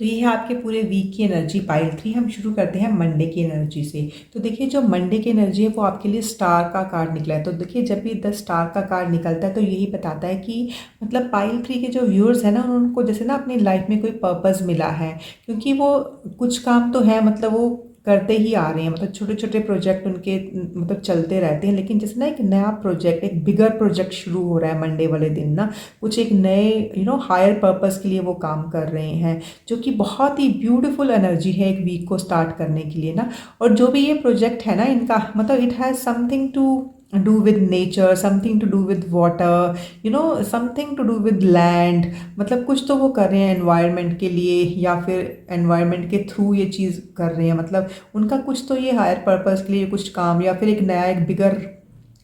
तो ये है आपके पूरे वीक की एनर्जी पाइल 3। हम शुरू करते हैं मंडे की एनर्जी से। तो देखिए जो मंडे की एनर्जी है वो आपके लिए स्टार का कार्ड निकला है। तो देखिए जब भी 10 स्टार का कार्ड निकलता है तो यही बताता है कि मतलब पाइल 3 के जो व्यूअर्स हैं ना, उनको जैसे ना अपनी लाइफ में कोई पर्पस मिला है, क्योंकि वो कुछ काम तो है, मतलब वो करते ही आ रहे हैं, मतलब छोटे छोटे प्रोजेक्ट उनके मतलब चलते रहते हैं, लेकिन जैसे ना एक नया प्रोजेक्ट, एक बिगर प्रोजेक्ट शुरू हो रहा है मंडे वाले दिन ना, कुछ एक नए हायर पर्पस के लिए वो काम कर रहे हैं, जो कि बहुत ही ब्यूटीफुल एनर्जी है एक वीक को स्टार्ट करने के लिए ना। और जो भी ये प्रोजेक्ट है ना इनका, मतलब it has something to do with nature, something to do with water, something to do with land, मतलब कुछ तो वो कर रहे हैं एनवायरनमेंट के लिए, या फिर एनवायरनमेंट के थ्रू ये चीज़ कर रहे हैं, मतलब उनका कुछ तो ये हायर पर्पस के लिए कुछ काम, या फिर एक नया एक बिगर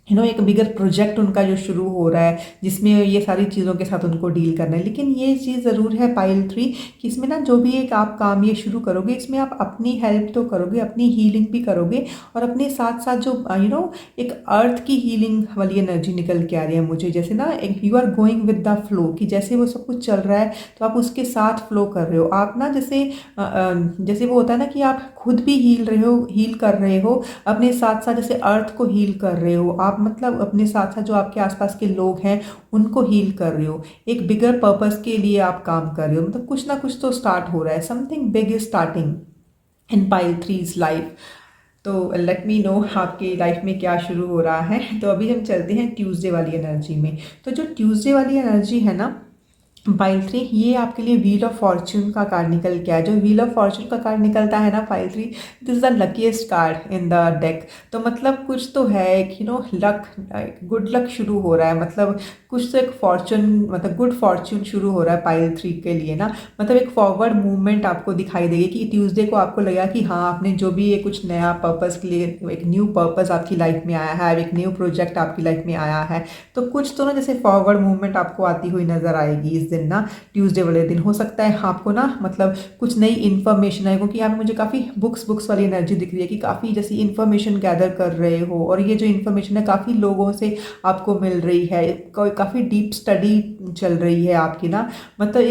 एक बिगर प्रोजेक्ट उनका जो शुरू हो रहा है जिसमें ये सारी चीज़ों के साथ उनको डील करना है। लेकिन ये चीज़ ज़रूर है पाइल 3 कि इसमें ना जो भी एक आप काम ये शुरू करोगे इसमें आप अपनी हेल्प तो करोगे, अपनी हीलिंग भी करोगे और अपने साथ साथ जो एक अर्थ की हीलिंग वाली एनर्जी निकल के आ रही है मुझे। जैसे ना एक you are going with the flow, कि जैसे वो सब कुछ चल रहा है तो आप उसके साथ फ्लो कर रहे हो। आप ना जैसे वो होता है ना कि आप खुद भी हील कर रहे हो, अपने साथ साथ जैसे अर्थ को हील कर रहे हो आप, मतलब अपने साथ साथ जो आपके आसपास के लोग हैं उनको हील कर रहे हो। एक बिगर पर्पस के लिए आप काम कर रहे हो, मतलब कुछ ना कुछ तो स्टार्ट हो रहा है, something big is starting in pile 3's life. तो लेट मी नो आपकी लाइफ में क्या शुरू हो रहा है। तो अभी हम चलते हैं ट्यूसडे वाली एनर्जी में। तो जो ट्यूसडे वाली एनर्जी है ना पाइल 3, ये आपके लिए व्हील ऑफ फॉर्च्यून का कार्ड निकल के आया। जो व्हील ऑफ फॉर्च्यून का कार्ड निकलता है ना pile 3, this is the luckiest card in the deck. तो मतलब कुछ तो है एक लक, गुड लक शुरू हो रहा है, मतलब कुछ तो एक फॉर्च्यून, मतलब गुड फॉर्च्यून शुरू हो रहा है पाइल 3 के लिए ना। मतलब एक फॉरवर्ड मूवमेंट आपको दिखाई देगी कि ट्यूसडे को आपको लगा कि हाँ आपने जो भी ये कुछ नया पर्पस के लिए, एक न्यू पर्पस आपकी लाइफ में आया है, एक न्यू प्रोजेक्ट आपकी लाइफ में आया है। तो कुछ तो ना जैसे फॉरवर्ड मूवमेंट आपको आती हुई नजर आएगी इस दिन ना, ट्यूसडे वाले दिन। हो सकता है आपको ना मतलब कुछ नई इन्फॉर्मेशन है, क्योंकि यहाँ पे मुझे काफ़ी बुक्स वाली एनर्जी दिख रही है कि काफ़ी जैसी इन्फॉर्मेशन गैदर कर रहे हो, और ये जो इन्फॉर्मेशन है काफ़ी लोगों से आपको मिल रही है, काफ़ी डीप स्टडी चल रही है आपकी ना। मतलब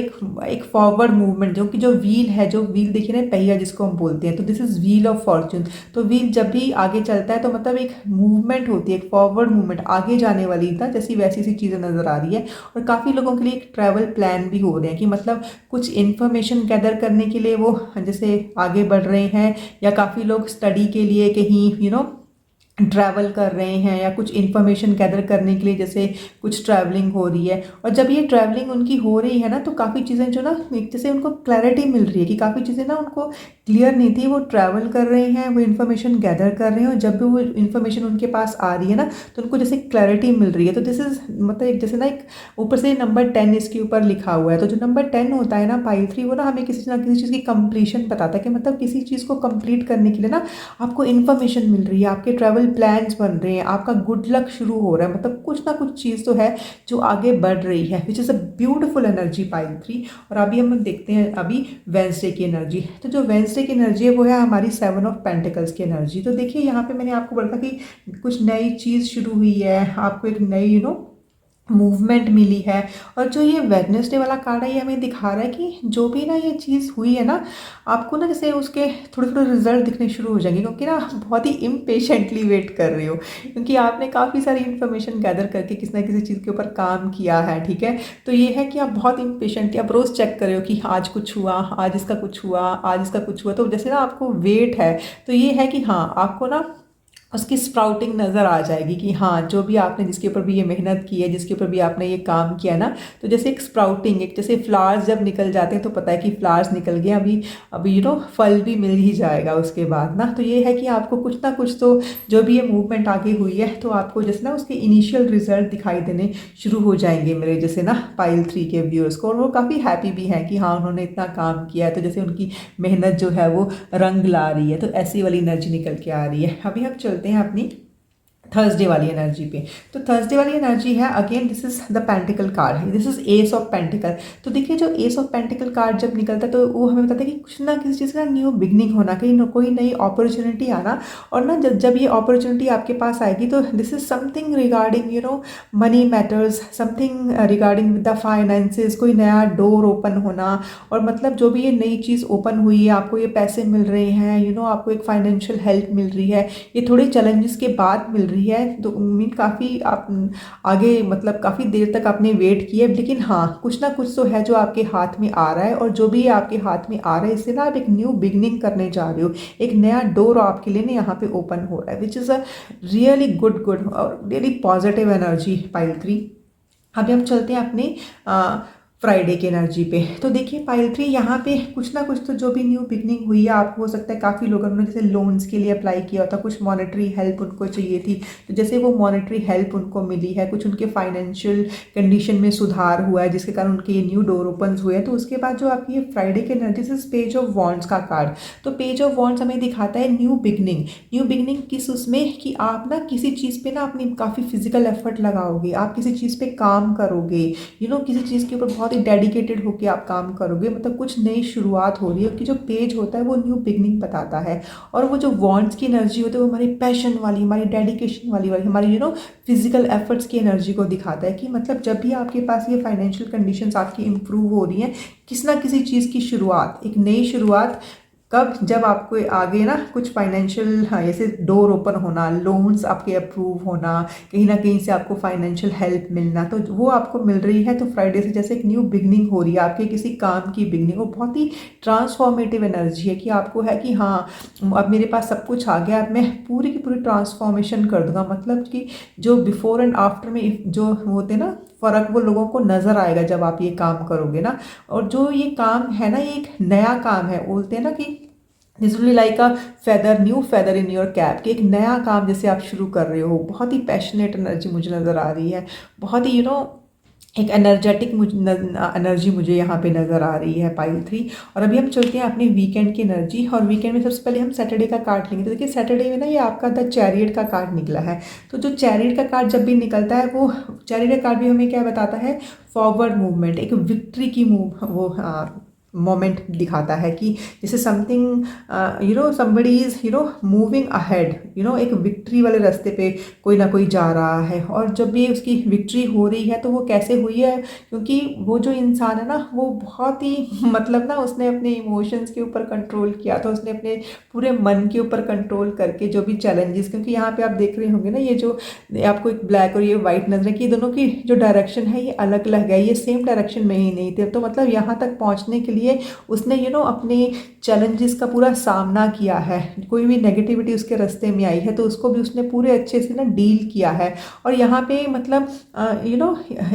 एक फॉरवर्ड मूवमेंट, जो कि जो व्हील है, जो व्हील देखिए ना पहिया जिसको हम बोलते हैं, तो this is wheel of Fortune. तो व्हील जब भी आगे चलता है तो मतलब एक मूवमेंट होती है, एक फॉरवर्ड मूवमेंट, आगे जाने वाली था जैसी वैसी सी चीज़ें नजर आ रही है। और काफ़ी लोगों के लिए एक ट्रैवल प्लान भी हो रहे हैं कि मतलब कुछ इन्फॉर्मेशन गैदर करने के लिए वो जैसे आगे बढ़ रहे हैं, या काफ़ी लोग स्टडी के लिए कहीं ट्रैवल कर रहे हैं, या कुछ इन्फॉर्मेशन गैदर करने के लिए जैसे कुछ ट्रैवलिंग हो रही है। और जब ये ट्रैवलिंग उनकी हो रही है ना तो काफ़ी चीज़ें जो ना एक जैसे उनको क्लैरिटी मिल रही है कि काफ़ी चीज़ें ना उनको क्लियर नहीं थी, वो ट्रैवल कर रहे हैं, वो इन्फॉर्मेशन गैदर कर रहे हैं, और जब भी वो इन्फॉर्मेशन उनके पास आ रही है ना तो उनको जैसे क्लैरिटी मिल रही है। तो दिस इज मतलब एक जैसे ना एक ऊपर से नंबर 10 इसके ऊपर लिखा हुआ है। तो जो नंबर 10 होता है ना पाइल 3, वो ना हमें किसी ना किसी चीज़ की कंप्लीशन बताता है, कि मतलब किसी चीज़ को कंप्लीट करने के लिए ना आपको इन्फॉर्मेशन मिल रही है, आपके ट्रैवल प्लान्स बन रहे हैं, आपका गुड लक शुरू हो रहा है, मतलब कुछ ना कुछ चीज़ तो है जो आगे बढ़ रही है, which is a beautiful energy pile 3। और अभी हम देखते हैं अभी वेंसडे की एनर्जी। तो जो वेंसडे की एनर्जी है वो है हमारी 7 ऑफ पेंटिकल्स की एनर्जी। तो देखिए यहाँ पे मैंने आपको बोला था कि कुछ नई चीज़ शुरू हुई है, आपको एक नई मूवमेंट मिली है। और जो ये वेडनेसडे वाला कार्ड है ये हमें दिखा रहा है कि जो भी ना ये चीज़ हुई है ना, आपको ना जैसे उसके थोड़े थोड़े रिजल्ट दिखने शुरू हो जाएंगे, क्योंकि ना बहुत ही इम्पेशेंटली वेट कर रही हो, क्योंकि आपने काफ़ी सारी इन्फॉर्मेशन गैदर करके किसी ना किसी चीज़ के ऊपर काम किया है, ठीक है। तो ये है कि आप बहुत इम्पेशेंटली आप रोज़ चेक कर रहे हो कि आज कुछ हुआ, आज इसका कुछ हुआ, आज इसका कुछ हुआ। तो जैसे ना आपको वेट है, तो ये है कि हाँ आपको ना उसकी स्प्राउटिंग नज़र आ जाएगी कि हाँ जो भी आपने, जिसके ऊपर भी ये मेहनत की है, जिसके ऊपर भी आपने ये काम किया ना, तो जैसे एक स्प्राउटिंग, एक जैसे फ्लावर्स जब निकल जाते हैं तो पता है कि फ्लावर्स निकल गए, अभी अभी फल भी मिल ही जाएगा उसके बाद ना। तो ये है कि आपको कुछ ना कुछ तो जो भी ये मूवमेंट आगे हुई है तो आपको जैसे ना उसके इनिशियल रिजल्ट दिखाई देने शुरू हो जाएंगे मेरे जैसे ना पाइल 3 के व्यूअर्स को। और वो काफ़ी हैप्पी भी हैं कि हाँ उन्होंने इतना काम किया है, तो जैसे उनकी मेहनत जो है वो रंग ला रही है। तो ऐसी वाली एनर्जी निकल के आ रही है। अभी हम चलते हैं अपनी थर्सडे वाली एनर्जी पे। तो थर्सडे वाली एनर्जी है again this is the pentacle card है, this is ace of pentacle. तो देखिए जो एस ऑफ पेंटिकल कार्ड जब निकलता है तो वो हमें बताता है कि कुछ ना किसी चीज़ का न्यू बिगनिंग होना, कहीं कोई नई अपॉर्चुनिटी आना। और ना जब ये अपॉर्चुनिटी आपके पास आएगी तो this is something regarding money matters, something regarding with the finances, कोई नया डोर ओपन होना। और मतलब जो भी ये नई चीज़ ओपन हुई है, आपको ये पैसे मिल रहे हैं, आपको एक फाइनेंशियल हेल्प मिल रही है, ये थोड़े चैलेंजेस के बाद मिल रही है। तो मीन काफ़ी आप आगे मतलब काफ़ी देर तक आपने वेट किया, लेकिन हाँ कुछ ना कुछ तो है जो आपके हाथ में आ रहा है। और जो भी आपके हाथ में आ रहा है इससे ना आप एक न्यू बिगनिंग करने जा रहे हो, एक नया डोर आपके लिए ना यहाँ पे ओपन हो रहा है, which is a really good और रियली पॉजिटिव एनर्जी पाइल 3। अभी हम चलते हैं अपने फ्राइडे की एनर्जी पे। तो देखिए पाइल 3 यहाँ पे कुछ ना कुछ तो जो भी न्यू बिगनिंग हुई है, आपको हो सकता है काफ़ी लोगों ने जैसे लोन्स के लिए अप्लाई किया होता, कुछ मॉनेटरी हेल्प उनको चाहिए थी, तो जैसे वो मॉनेटरी हेल्प उनको मिली है, कुछ उनके फाइनेंशियल कंडीशन में सुधार हुआ है जिसके कारण उनके ये न्यू डोर ओपन हुए हैं। तो उसके बाद जो आपकी ये फ्राइडे की एनर्जी से पेज ऑफ वॉन्ड्स का कार्ड, तो पेज ऑफ वॉन्ड्स हमें दिखाता है न्यू बिगनिंग। न्यू बिगनिंग किस उसमें कि आप ना किसी चीज़ पे ना अपनी काफ़ी फिजिकल एफर्ट लगाओगे, आप किसी चीज़ पे काम करोगे, किसी चीज़ के ऊपर बहुत ही डेडिकेटेड होकर आप काम करोगे, मतलब कुछ नई शुरुआत हो रही है। कि जो पेज होता है वो न्यू बिगनिंग बताता है, और वो जो वॉन्ट्स की एनर्जी होती है वो हमारी पैशन वाली, हमारी डेडिकेशन वाली हमारी फिजिकल एफर्ट्स की एनर्जी को दिखाता है। कि मतलब जब भी आपके पास ये फाइनेंशियल कंडीशंस आपकी इंप्रूव हो रही हैं, किसी ना किसी चीज़ की शुरुआत, एक नई शुरुआत कब, जब आपको आगे ना कुछ फाइनेंशियल, हाँ, जैसे डोर ओपन होना, लोन्स आपके अप्रूव होना, कहीं ना कहीं से आपको फाइनेंशियल हेल्प मिलना, तो वो आपको मिल रही है। तो फ्राइडे से जैसे एक न्यू बिगनिंग हो रही है, आपके किसी काम की बिगनिंग, वो बहुत ही ट्रांसफॉर्मेटिव एनर्जी है। कि आपको है कि हाँ, अब मेरे पास सब कुछ आ गया, अब मैं पूरी की पूरी ट्रांसफॉर्मेशन कर दूंगा। मतलब कि जो बिफोर एंड आफ्टर में जो होते ना फ़र्क, वो लोगों को नज़र आएगा जब आप ये काम करोगे ना। और जो ये काम है ना, ये एक नया काम है, बोलते हैं ना कि this will like a feather, new feather in your cap, कि एक नया काम जैसे आप शुरू कर रहे हो। बहुत ही पैशनेट एनर्जी मुझे नज़र आ रही है, बहुत ही एक एनर्जेटिक एनर्जी मुझे यहाँ पे नज़र आ रही है पाइल 3। और अभी हम चलते हैं अपने वीकेंड की एनर्जी, और वीकेंड में सबसे पहले हम सैटरडे का कार्ड लेंगे। तो देखिए सैटरडे में ना ये आपका द चैरियट का कार्ड निकला है। तो जो चैरियट का कार्ड जब भी निकलता है, वो चैरियट का कार्ड भी हमें क्या बताता है, फॉरवर्ड मूवमेंट, एक विक्ट्री की मोमेंट दिखाता है। कि जैसे something somebody is moving ahead, एक विक्ट्री वाले रास्ते पे कोई ना कोई जा रहा है। और जब भी उसकी विक्ट्री हो रही है तो वो कैसे हुई है, क्योंकि वो जो इंसान है ना, वो बहुत ही मतलब ना, उसने अपने इमोशंस के ऊपर कंट्रोल किया था, उसने अपने पूरे मन के ऊपर कंट्रोल करके जो भी चैलेंजेस, क्योंकि यहाँ पे आप देख रहे होंगे ना, ये जो आपको एक ब्लैक और ये वाइट नजर है, कि दोनों की जो डायरेक्शन है ये अलग अलग है, ये सेम डायरेक्शन में ही नहीं थे। तो मतलब यहाँ तक पहुँचने के लिए उसने अपने चैलेंजेस का पूरा सामना किया है। कोई भी नेगेटिविटी उसके रास्ते में आई है तो उसको भी उसने पूरे अच्छे से ना डील किया है। और यहाँ पे मतलब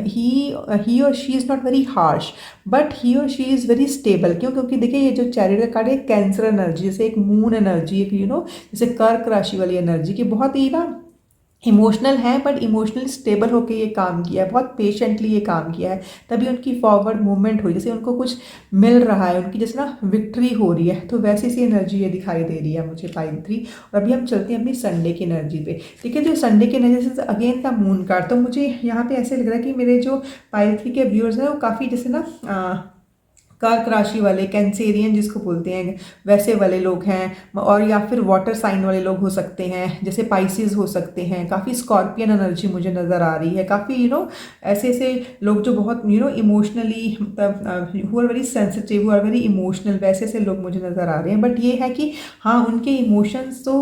ही और she is not very harsh, but he और शी इज़ वेरी स्टेबल। क्यों? क्योंकि देखिए ये जो चैरियट का कार्ड है, कैंसर एनर्जी, जैसे एक मून एनर्जी, एक जैसे कर्क राशि वाली एनर्जी, की बहुत ही ना इमोशनल है, बट इमोशनली स्टेबल होकर ये काम किया है, बहुत पेशेंटली ये काम किया है, तभी उनकी फॉरवर्ड मूवमेंट हुई, जैसे उनको कुछ मिल रहा है, उनकी जैसे ना विक्ट्री हो रही है। तो वैसी सी एनर्जी ये दिखाई दे रही है मुझे पाइल 3। और अभी हम चलते हैं अपनी संडे की एनर्जी पे। देखिए जो संडे की एनर्जी से अगेन का मून कार्ड, तो मुझे यहाँ पे ऐसे लग रहा है कि मेरे जो पाइल 3 के व्यूअर्स हैं वो काफ़ी जैसे ना कर्क राशि वाले, कैंसेरियन जिसको बोलते हैं, वैसे वाले लोग हैं। और या फिर वाटर साइन वाले लोग हो सकते हैं, जैसे पाइसिस हो सकते हैं। काफ़ी स्कॉर्पियन एनर्जी मुझे नज़र आ रही है, काफ़ी ऐसे ऐसे लोग जो बहुत emotionally, who are very sensitive, who are very emotional, वैसे ऐसे लोग मुझे नज़र आ रहे हैं। बट ये है कि हाँ, उनके इमोशंस तो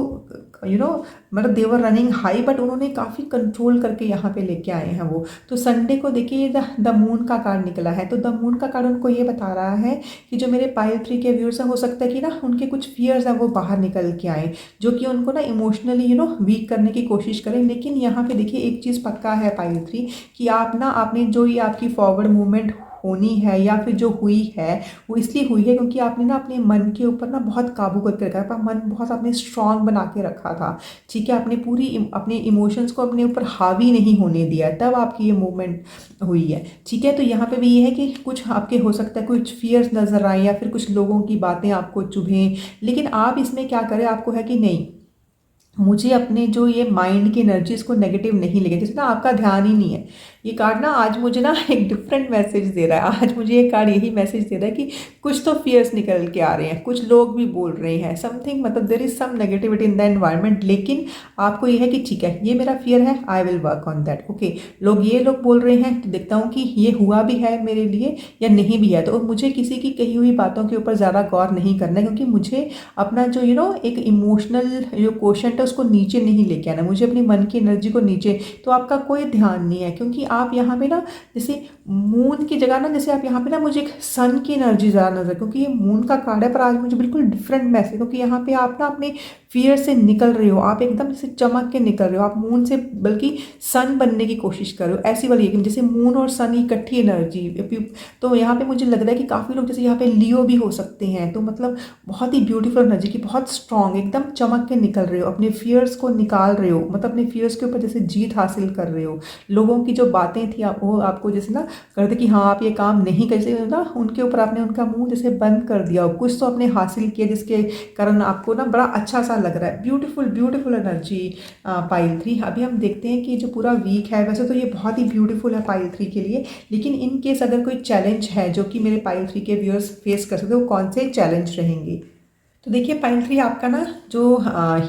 मतलब देवर रनिंग हाई, बट उन्होंने काफ़ी कंट्रोल करके यहाँ पे लेके आए हैं वो। तो संडे को देखिए द मून का कार्ड निकला है, तो द मून का कार्ड उनको ये बता रहा है कि जो मेरे पाइल 3 के व्यूअर्स हैं, हो सकता है कि ना उनके कुछ फियर्स हैं वो बाहर निकल के आए, जो कि उनको ना इमोशनली वीक करने की कोशिश करें। लेकिन यहाँ पे देखिए एक चीज़ पक्का है पाइल 3, कि आप ना आपने जो ये आपकी फॉरवर्ड मूवमेंट होनी है या फिर जो हुई है, वो इसलिए हुई है क्योंकि आपने ना अपने मन के ऊपर ना बहुत काबू करके रखा है, मन बहुत आपने स्ट्रांग बना के रखा था। ठीक है, आपने अपने इमोशंस को अपने ऊपर हावी नहीं होने दिया, तब आपकी ये मूवमेंट हुई है। ठीक है, तो यहाँ पे भी ये है कि कुछ आपके हो सकता है कुछ फियर्स नजर आए, या फिर कुछ लोगों की बातें आपको चुभें, लेकिन आप इसमें क्या करें, आपको है कि नहीं, मुझे अपने जो ये माइंड की एनर्जी इसको नेगेटिव नहीं लगे, जिसमें आपका ध्यान ही नहीं है। ये कार्ड ना आज मुझे ना एक डिफरेंट मैसेज दे रहा है। आज मुझे ये कार्ड यही मैसेज दे रहा है कि कुछ तो फियर्स निकल के आ रहे हैं, कुछ लोग भी बोल रहे हैं समथिंग, मतलब there is some negativity in the environment, लेकिन आपको ये है कि ठीक है, ये मेरा फियर है, I will work on that. Okay, लोग बोल रहे हैं तो देखता हूँ कि ये हुआ भी है मेरे लिए या नहीं भी है। तो मुझे किसी की कही हुई बातों के ऊपर ज़्यादा गौर नहीं करना है, क्योंकि मुझे अपना जो एक इमोशनल जो क्वेश्चन है उसको नीचे नहीं लेके आना, मुझे अपनी मन की एनर्जी को नीचे। तो आपका कोई ध्यान नहीं है, क्योंकि आप यहाँ पे ना जैसे मून की जगह ना, जैसे आप यहाँ पे ना, मुझे एक सन की एनर्जी ज़्यादा नजर, क्योंकि ये मून का कार्ड है, पर आज मुझे बिल्कुल डिफरेंट मैसेज, क्योंकि यहाँ पे आप ना अपने फियर से निकल रहे हो, आप एकदम जैसे चमक के निकल रहे हो, आप मून से बल्कि सन बनने की कोशिश कर रहे हो, ऐसी वाली एकदम जैसे मून और सन इकट्ठी एनर्जी। तो यहाँ पे मुझे लग रहा है कि काफ़ी लोग जैसे यहाँ पे लियो भी हो सकते हैं, तो मतलब बहुत ही ब्यूटीफुल एनर्जी की, बहुत स्ट्रांग एकदम चमक के निकल रहे हो, अपने फियर्स को निकाल रहे हो, मतलब अपने फियर्स के ऊपर जैसे जीत हासिल कर रहे हो। लोगों की जो बातें थी वो आपको जैसे ना करते कि हाँ आप ये काम नहीं कर सकते ना, उनके ऊपर आपने उनका मुंह जैसे बंद कर दिया हो, कुछ तो आपने हासिल किया जिसके कारण आपको ना बड़ा अच्छा सा लग रहा है। Beautiful beautiful energy pile 3। अभी हम देखते हैं कि जो पूरा वीक है, वैसे तो ये बहुत ही ब्यूटीफुल है पाइल 3 के लिए, लेकिन इन केस अगर कोई चैलेंज है जो कि मेरे पाइल 3 के व्यूअर्स फेस कर सकते हो, वो कौन से चैलेंज रहेंगे। तो देखिए पाइल 3 आपका ना जो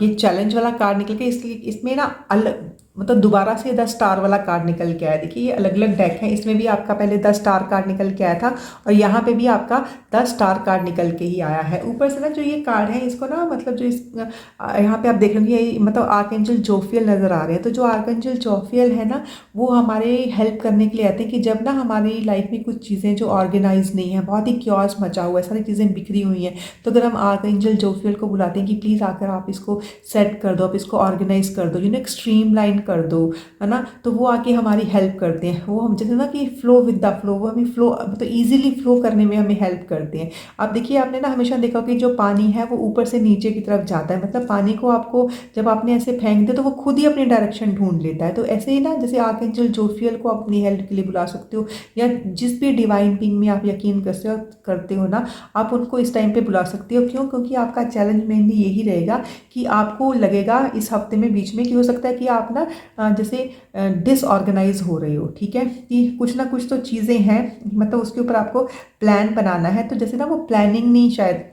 ये चैलेंज वाला कार्ड निकल के इसलिए इसमें ना अलग मतलब दोबारा से 10 स्टार वाला कार्ड निकल के आया। देखिए ये अलग अलग डेक है, इसमें भी आपका पहले 10 स्टार कार्ड निकल के आया था और यहाँ पे भी आपका 10 स्टार कार्ड निकल के ही आया है। ऊपर से ना जो ये कार्ड है इसको ना मतलब जो इस यहाँ पे आप देख रहे हो ये मतलब आर्कएंजल जोफियल नज़र आ रहे हैं। तो जो आर्कएंजल जोफियल है ना वो हमारे हेल्प करने के लिए आते हैं कि जब ना हमारी लाइफ में कुछ चीज़ें जो ऑर्गेनाइज नहीं है, बहुत ही क्योस मचा हुआ है, सारी चीज़ें बिखरी हुई हैं, तो अगर हम आर्कएंजल जोफियल को बुलाते हैं कि प्लीज़ आकर आप इसको सेट कर दो, आप इसको ऑर्गेनाइज कर दो, एक स्ट्रीम लाइन कर दो, है ना, तो वो आके हमारी हेल्प करते हैं। वो हम जैसे ना कि फ्लो विद द फ्लो, वो हमें फ्लो मतलब ईजिली फ्लो करने में हमें हेल्प करते हैं। अब देखिए आपने ना हमेशा देखा कि जो पानी है वो ऊपर से नीचे की तरफ जाता है, मतलब पानी को आपको जब आपने ऐसे फेंक दिया तो वो खुद ही अपनी डायरेक्शन ढूंढ लेता है। तो ऐसे ही ना जैसे आर्कएंजल जोफियल को अपनी हेल्प के लिए बुला सकते हो, या जिस भी डिवाइन बीइंग में आप यकीन करते हो ना, आप उनको इस टाइम पे बुला सकते हो। क्यों? क्योंकि आपका चैलेंज मेनली यही रहेगा कि आपको लगेगा इस हफ्ते में बीच में कि हो सकता है कि आप ना जैसे डिसऑर्गेनाइज हो रहे हो, ठीक है, कि कुछ ना कुछ तो चीज़ें हैं, मतलब उसके ऊपर आपको प्लान बनाना है, तो जैसे ना वो प्लानिंग नहीं शायद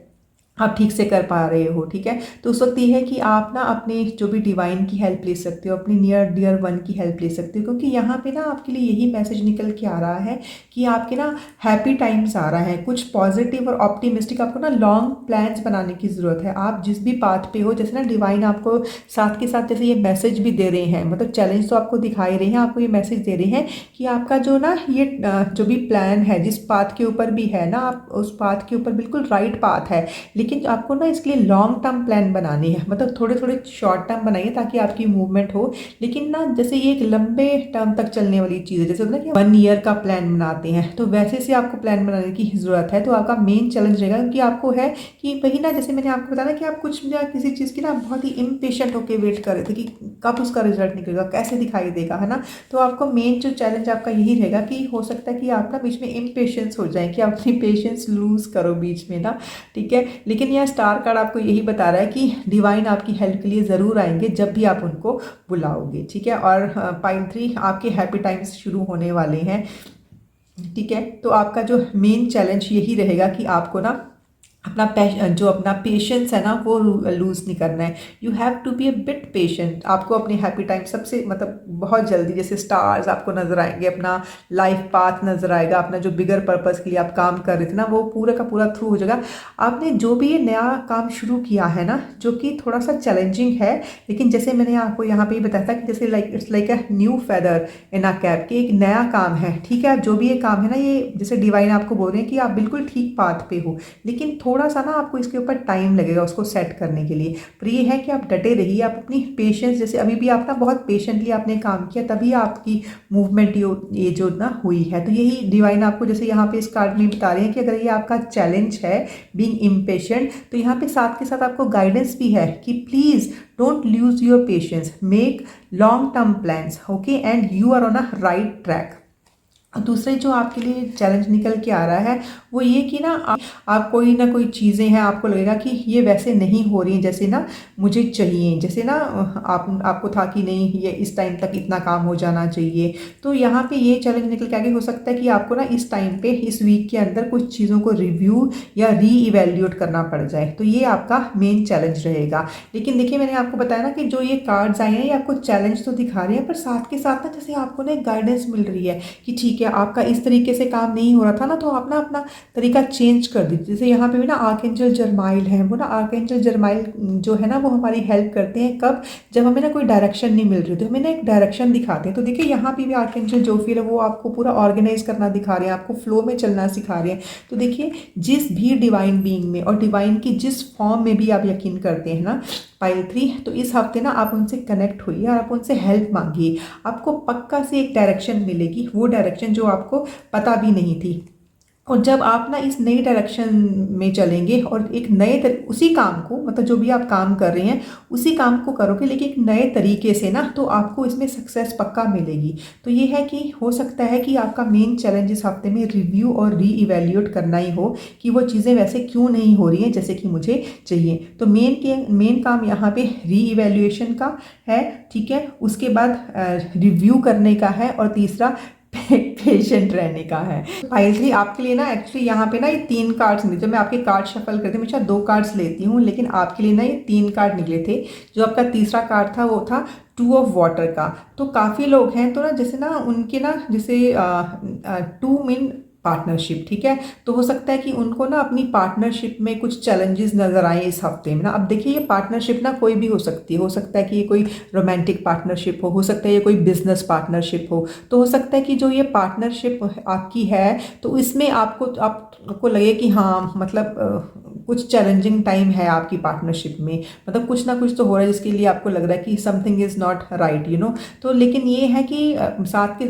आप ठीक से कर पा रहे हो, ठीक है। तो उस वक्त ये है कि आप ना अपने जो भी डिवाइन की हेल्प ले सकते हो, अपनी नियर डियर वन की हेल्प ले सकते हो, क्योंकि यहाँ पे ना आपके लिए यही मैसेज निकल के आ रहा है कि आपके ना हैप्पी टाइम्स आ रहा है, कुछ पॉजिटिव और ऑप्टिमिस्टिक। आपको ना लॉन्ग प्लान्स बनाने की ज़रूरत है। आप जिस भी पाथ पे हो, जैसे ना डिवाइन आपको साथ के साथ जैसे ये मैसेज भी दे रहे हैं, मतलब चैलेंज तो आपको दिखा ही रहे हैं, आपको ये मैसेज दे रहे हैं कि आपका जो ना ये जो भी प्लान है, जिस पाथ के ऊपर भी है ना, आप उस पाथ के ऊपर बिल्कुल राइट पाथ है, लेकिन आपको ना इसके लिए लॉन्ग टर्म प्लान बनानी है, मतलब थोड़े थोड़े शॉर्ट टर्म बनाइए ताकि आपकी मूवमेंट हो। लेकिन ना जैसे ये एक लंबे टर्म तक चलने वाली चीज़ है, जैसे होता है ना कि 1 ईयर का प्लान बनाते हैं, तो वैसे से आपको प्लान बनाने की ज़रूरत है। तो आपका मेन चैलेंज रहेगा क्योंकि आपको है कि वही ना, जैसे मैंने आपको बताया कि आप कुछ या किसी चीज़ की ना बहुत ही इम्पेशेंट होकर वेट कर रहे थे कि कब उसका रिजल्ट निकलेगा, कैसे दिखाई देगा, है ना। तो आपको मेन जो चैलेंज आपका यही रहेगा कि हो सकता है कि आप ना बीच में इम्पेशेंस हो जाए, कि आप अपनी पेशेंस लूज़ करो बीच में ना, ठीक है। लेकिन यह स्टार कार्ड आपको यही बता रहा है कि डिवाइन आपकी हेल्प के लिए ज़रूर आएंगे जब भी आप उनको बुलाओगे, ठीक है। और पाइल 3 आपके हैप्पी टाइम्स शुरू होने वाले हैं, ठीक है। तो आपका जो मेन चैलेंज यही रहेगा कि आपको ना अपना पेशेंस है ना वो लूज़ नहीं करना है। You have to be a bit patient. आपको अपने हैप्पी टाइम सबसे मतलब बहुत जल्दी जैसे स्टार्स आपको नजर आएंगे, अपना लाइफ पाथ नजर आएगा, अपना जो बिगर पर्पस के लिए आप काम कर रहे थे ना वो पूरा का पूरा थ्रू हो जाएगा। आपने जो भी ये नया काम शुरू किया है ना, जो कि थोड़ा सा चैलेंजिंग है, लेकिन जैसे मैंने आपको यहाँ पे बताया था कि जैसे it's like a new feather in a cap, कि एक नया काम है, ठीक है। जो भी ये काम है ना, ये जैसे डिवाइन आपको बोल रहे हैं कि आप बिल्कुल ठीक पाथ पे हो, लेकिन थोड़ा सा ना आपको इसके ऊपर टाइम लगेगा उसको सेट करने के लिए। पर ये है कि आप डटे रहिए, आप अपनी पेशेंस, जैसे अभी भी आप ना बहुत पेशेंटली आपने काम किया, तभी आपकी मूवमेंट ये जो ना हुई है। तो यही डिवाइन आपको जैसे यहाँ पे इस कार्ड में बता रहे हैं कि अगर ये आपका चैलेंज है बीइंग इम्पेशेंट, तो यहाँ पे साथ के साथ आपको गाइडेंस भी है कि please don't lose your patience, make long term plans, okay, and you are on a right track. दूसरे जो आपके लिए चैलेंज निकल के आ रहा है वो ये कि ना आप कोई ना कोई चीज़ें हैं, आपको लगेगा कि ये वैसे नहीं हो रही जैसे ना मुझे चाहिए, जैसे ना आपको था कि नहीं ये इस टाइम तक इतना काम हो जाना चाहिए। तो यहाँ पे ये चैलेंज निकल के आगे हो सकता है कि आपको ना इस टाइम पे इस वीक के अंदर कुछ चीज़ों को रिव्यू या री इवेल्यूएट करना पड़ जाए, तो ये आपका मेन चैलेंज रहेगा। लेकिन देखिए मैंने आपको बताया ना कि जो ये कार्ड्स आए हैं ये आपको चैलेंज तो दिखा रहे हैं, पर साथ के साथ ना जैसे आपको ना एक गाइडेंस मिल रही है कि ठीक है आपका इस तरीके से काम नहीं हो रहा था ना, तो आप ना अपना तरीका चेंज कर दीजिए। जैसे यहाँ पे भी ना आर्कएंजल जरमाइल है, वो ना आर्कएंजल जरमाइल जो है ना वो हमारी हेल्प करते हैं कब, जब हमें ना कोई डायरेक्शन नहीं मिल रही, तो हमें ना एक डायरेक्शन दिखाते हैं। तो देखिए यहाँ पे भी आर्कएंजल जोफियल है, वो आपको पूरा ऑर्गेनाइज करना दिखा रहे हैं, आपको फ्लो में चलना सिखा रहे हैं। तो देखिए जिस भी डिवाइन बीइंग में और डिवाइन की जिस फॉर्म में भी आप यकीन करते हैं ना, पाइल 3, तो इस हफ्ते ना आप उनसे कनेक्ट होइए और आप उनसे हेल्प मांगिए। आपको पक्का से एक डायरेक्शन मिलेगी, वो डायरेक्शन जो आपको पता भी नहीं थी। और जब आप ना इस नई डायरेक्शन में चलेंगे और एक उसी काम को, मतलब जो भी आप काम कर रहे हैं उसी काम को करोगे लेकिन एक नए तरीके से ना, तो आपको इसमें सक्सेस पक्का मिलेगी। तो ये है कि हो सकता है कि आपका मेन चैलेंज इस हफ्ते में रिव्यू और री इवेल्यूएट करना ही हो कि वो चीज़ें वैसे क्यों नहीं हो रही हैं जैसे कि मुझे चाहिए। तो मेन काम यहाँ पे री इवेल्यूएशन का है, ठीक है, उसके बाद रिव्यू करने का है, और तीसरा पेशेंट रहने का है। फाइल 3 आपके लिए ना, एक्चुअली यहाँ पे ना ये 3 कार्ड्स निकले। जब मैं आपके कार्ड शफल करती हूँ हमेशा 2 कार्ड्स लेती हूँ, लेकिन आपके लिए ना ये 3 कार्ड निकले थे। जो आपका तीसरा कार्ड था वो था 2 ऑफ वाटर का। तो काफ़ी लोग हैं तो ना, जैसे ना उनके ना, जैसे 2 मीन पार्टनरशिप, ठीक है, तो हो सकता है कि उनको ना अपनी पार्टनरशिप में कुछ चैलेंजेस नजर आए इस हफ्ते में ना। अब देखिए ये पार्टनरशिप ना कोई भी हो सकती है, हो सकता है कि ये कोई रोमांटिक पार्टनरशिप हो सकता है ये कोई बिजनेस पार्टनरशिप हो, तो हो सकता है कि जो ये पार्टनरशिप आपकी है तो इसमें आपको लगे कि हाँ, मतलब कुछ चैलेंजिंग टाइम है आपकी पार्टनरशिप में, मतलब कुछ ना कुछ तो हो रहा है जिसके लिए आपको लग रहा है कि something is not right, you know. तो लेकिन ये है कि साथ के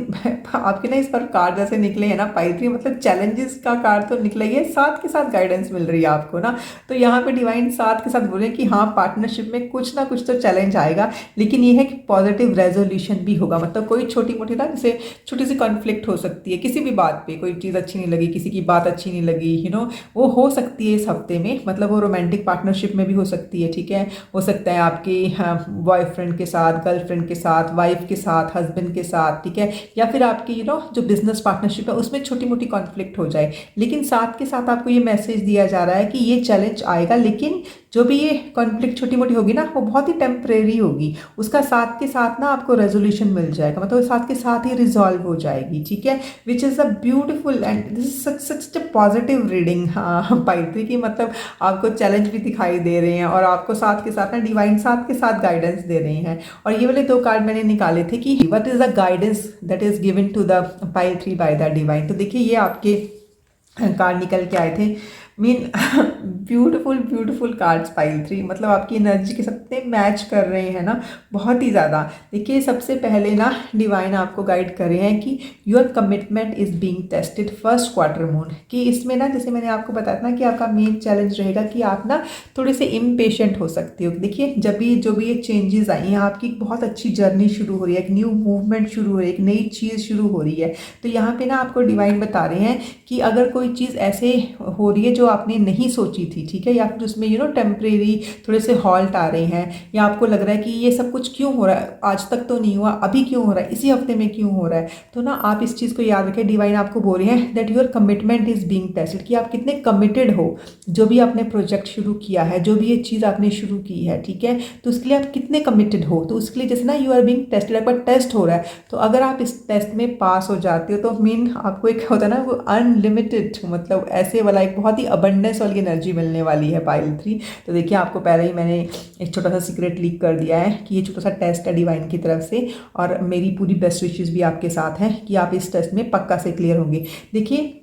आपके ना इस पर कार्ड जैसे निकले हैं ना पाइल 3, मतलब चैलेंजेस का कार्ड तो निकला ही है, साथ के साथ गाइडेंस मिल रही है आपको ना। तो यहाँ पे डिवाइन साथ के साथ बोले कि हाँ, पार्टनरशिप में कुछ ना कुछ तो चैलेंज आएगा, लेकिन ये है कि पॉजिटिव रेजोल्यूशन भी होगा। मतलब कोई छोटी मोटी ना, जैसे छोटी सी कॉन्फ्लिक्ट हो सकती है किसी भी बात पे, कोई चीज़ अच्छी नहीं लगी, किसी की बात अच्छी नहीं लगी, यू नो, वो हो सकती है इस हफ्ते में। मतलब वो रोमांटिक पार्टनरशिप में भी हो सकती है, ठीक है, हो सकता है आपकी बॉयफ्रेंड के साथ, गर्लफ्रेंड के साथ, वाइफ के साथ, हस्बैंड के साथ, ठीक है, या फिर आपकी यू नो जो बिजनेस पार्टनरशिप है उसमें छोटी मोटी कॉन्फ्लिक्ट हो जाए। लेकिन साथ के साथ आपको ये मैसेज दिया जा रहा है कि ये चैलेंज आएगा, लेकिन जो भी ये कॉन्फ्लिक्ट छोटी मोटी होगी ना वो बहुत ही टेम्परेरी होगी, उसका साथ के साथ ना आपको रेजोल्यूशन मिल जाएगा, मतलब साथ के साथ ही रिजॉल्व हो जाएगी, ठीक है, which is a beautiful and this is such a positive reading. हाँ पाइल 3 की, मतलब आपको चैलेंज भी दिखाई दे रहे हैं और आपको साथ के साथ ना डिवाइन साथ के साथ गाइडेंस दे रहे हैं। और ये वाले 2 कार्ड मैंने निकाले थे कि what is the guidance that is given to the pile 3 by the divine. तो देखिए ये आपके कार्ड निकल के आए थे, mean beautiful beautiful cards pile 3, मतलब आपकी एनर्जी के साथ मैच कर रहे हैं ना, बहुत ही ज़्यादा। देखिए सबसे पहले ना डिवाइन आपको गाइड कर रहे हैं कि your commitment is being tested first quarter moon, कि इसमें ना, जैसे मैंने आपको बताया था ना कि आपका मेन चैलेंज रहेगा कि आप ना थोड़े से इम्पेशेंट हो सकते हो। देखिए जब भी जो भी ये चेंजेस आई हैं, आपकी बहुत अच्छी जर्नी शुरू हो रही है, एक न्यू मूवमेंट शुरू हो रही है, एक नई चीज़ शुरू हो रही है। तो यहाँ पे ना आपको डिवाइन बता रहे हैं कि अगर कोई चीज़ ऐसे हो रही है जो आपने नहीं सोची थी, ठीक है, या फिर उसमें यू नो टेम्परेरी थोड़े से हॉल्ट आ रहे हैं, या आपको लग रहा है कि ये सब कुछ क्यों हो रहा है, आज तक तो नहीं हुआ, अभी क्यों हो रहा है, इसी हफ्ते में क्यों हो रहा है, तो ना आप इस चीज़ को याद रखें। डिवाइन आपको बोल रहे हैं that your commitment is being tested, कि आप कितने कमिटेड हो, जो भी आपने प्रोजेक्ट शुरू किया है, जो भी ये चीज़ आपने शुरू की है, ठीक है, तो उसके लिए आप कितने कमिटेड हो। तो उसके लिए जैसे ना यू आर बीइंग टेस्टेड, एक बार टेस्ट हो रहा है, तो अगर आप इस टेस्ट में पास हो जाते हो तो मीन आपको एक होता है ना वो अनलिमिटेड, मतलब ऐसे वाला एक बहुत ही अबंडेंस वाली एनर्जी मिलने वाली है पाइल 3। तो देखिए आपको पहले ही मैंने एक छोटा सा सीक्रेट लीक कर दिया है कि ये छोटा सा टेस्ट है डिवाइन की तरफ से, और मेरी पूरी बेस्ट विशेस भी आपके साथ हैं कि आप इस टेस्ट में पक्का से क्लियर होंगे। देखिए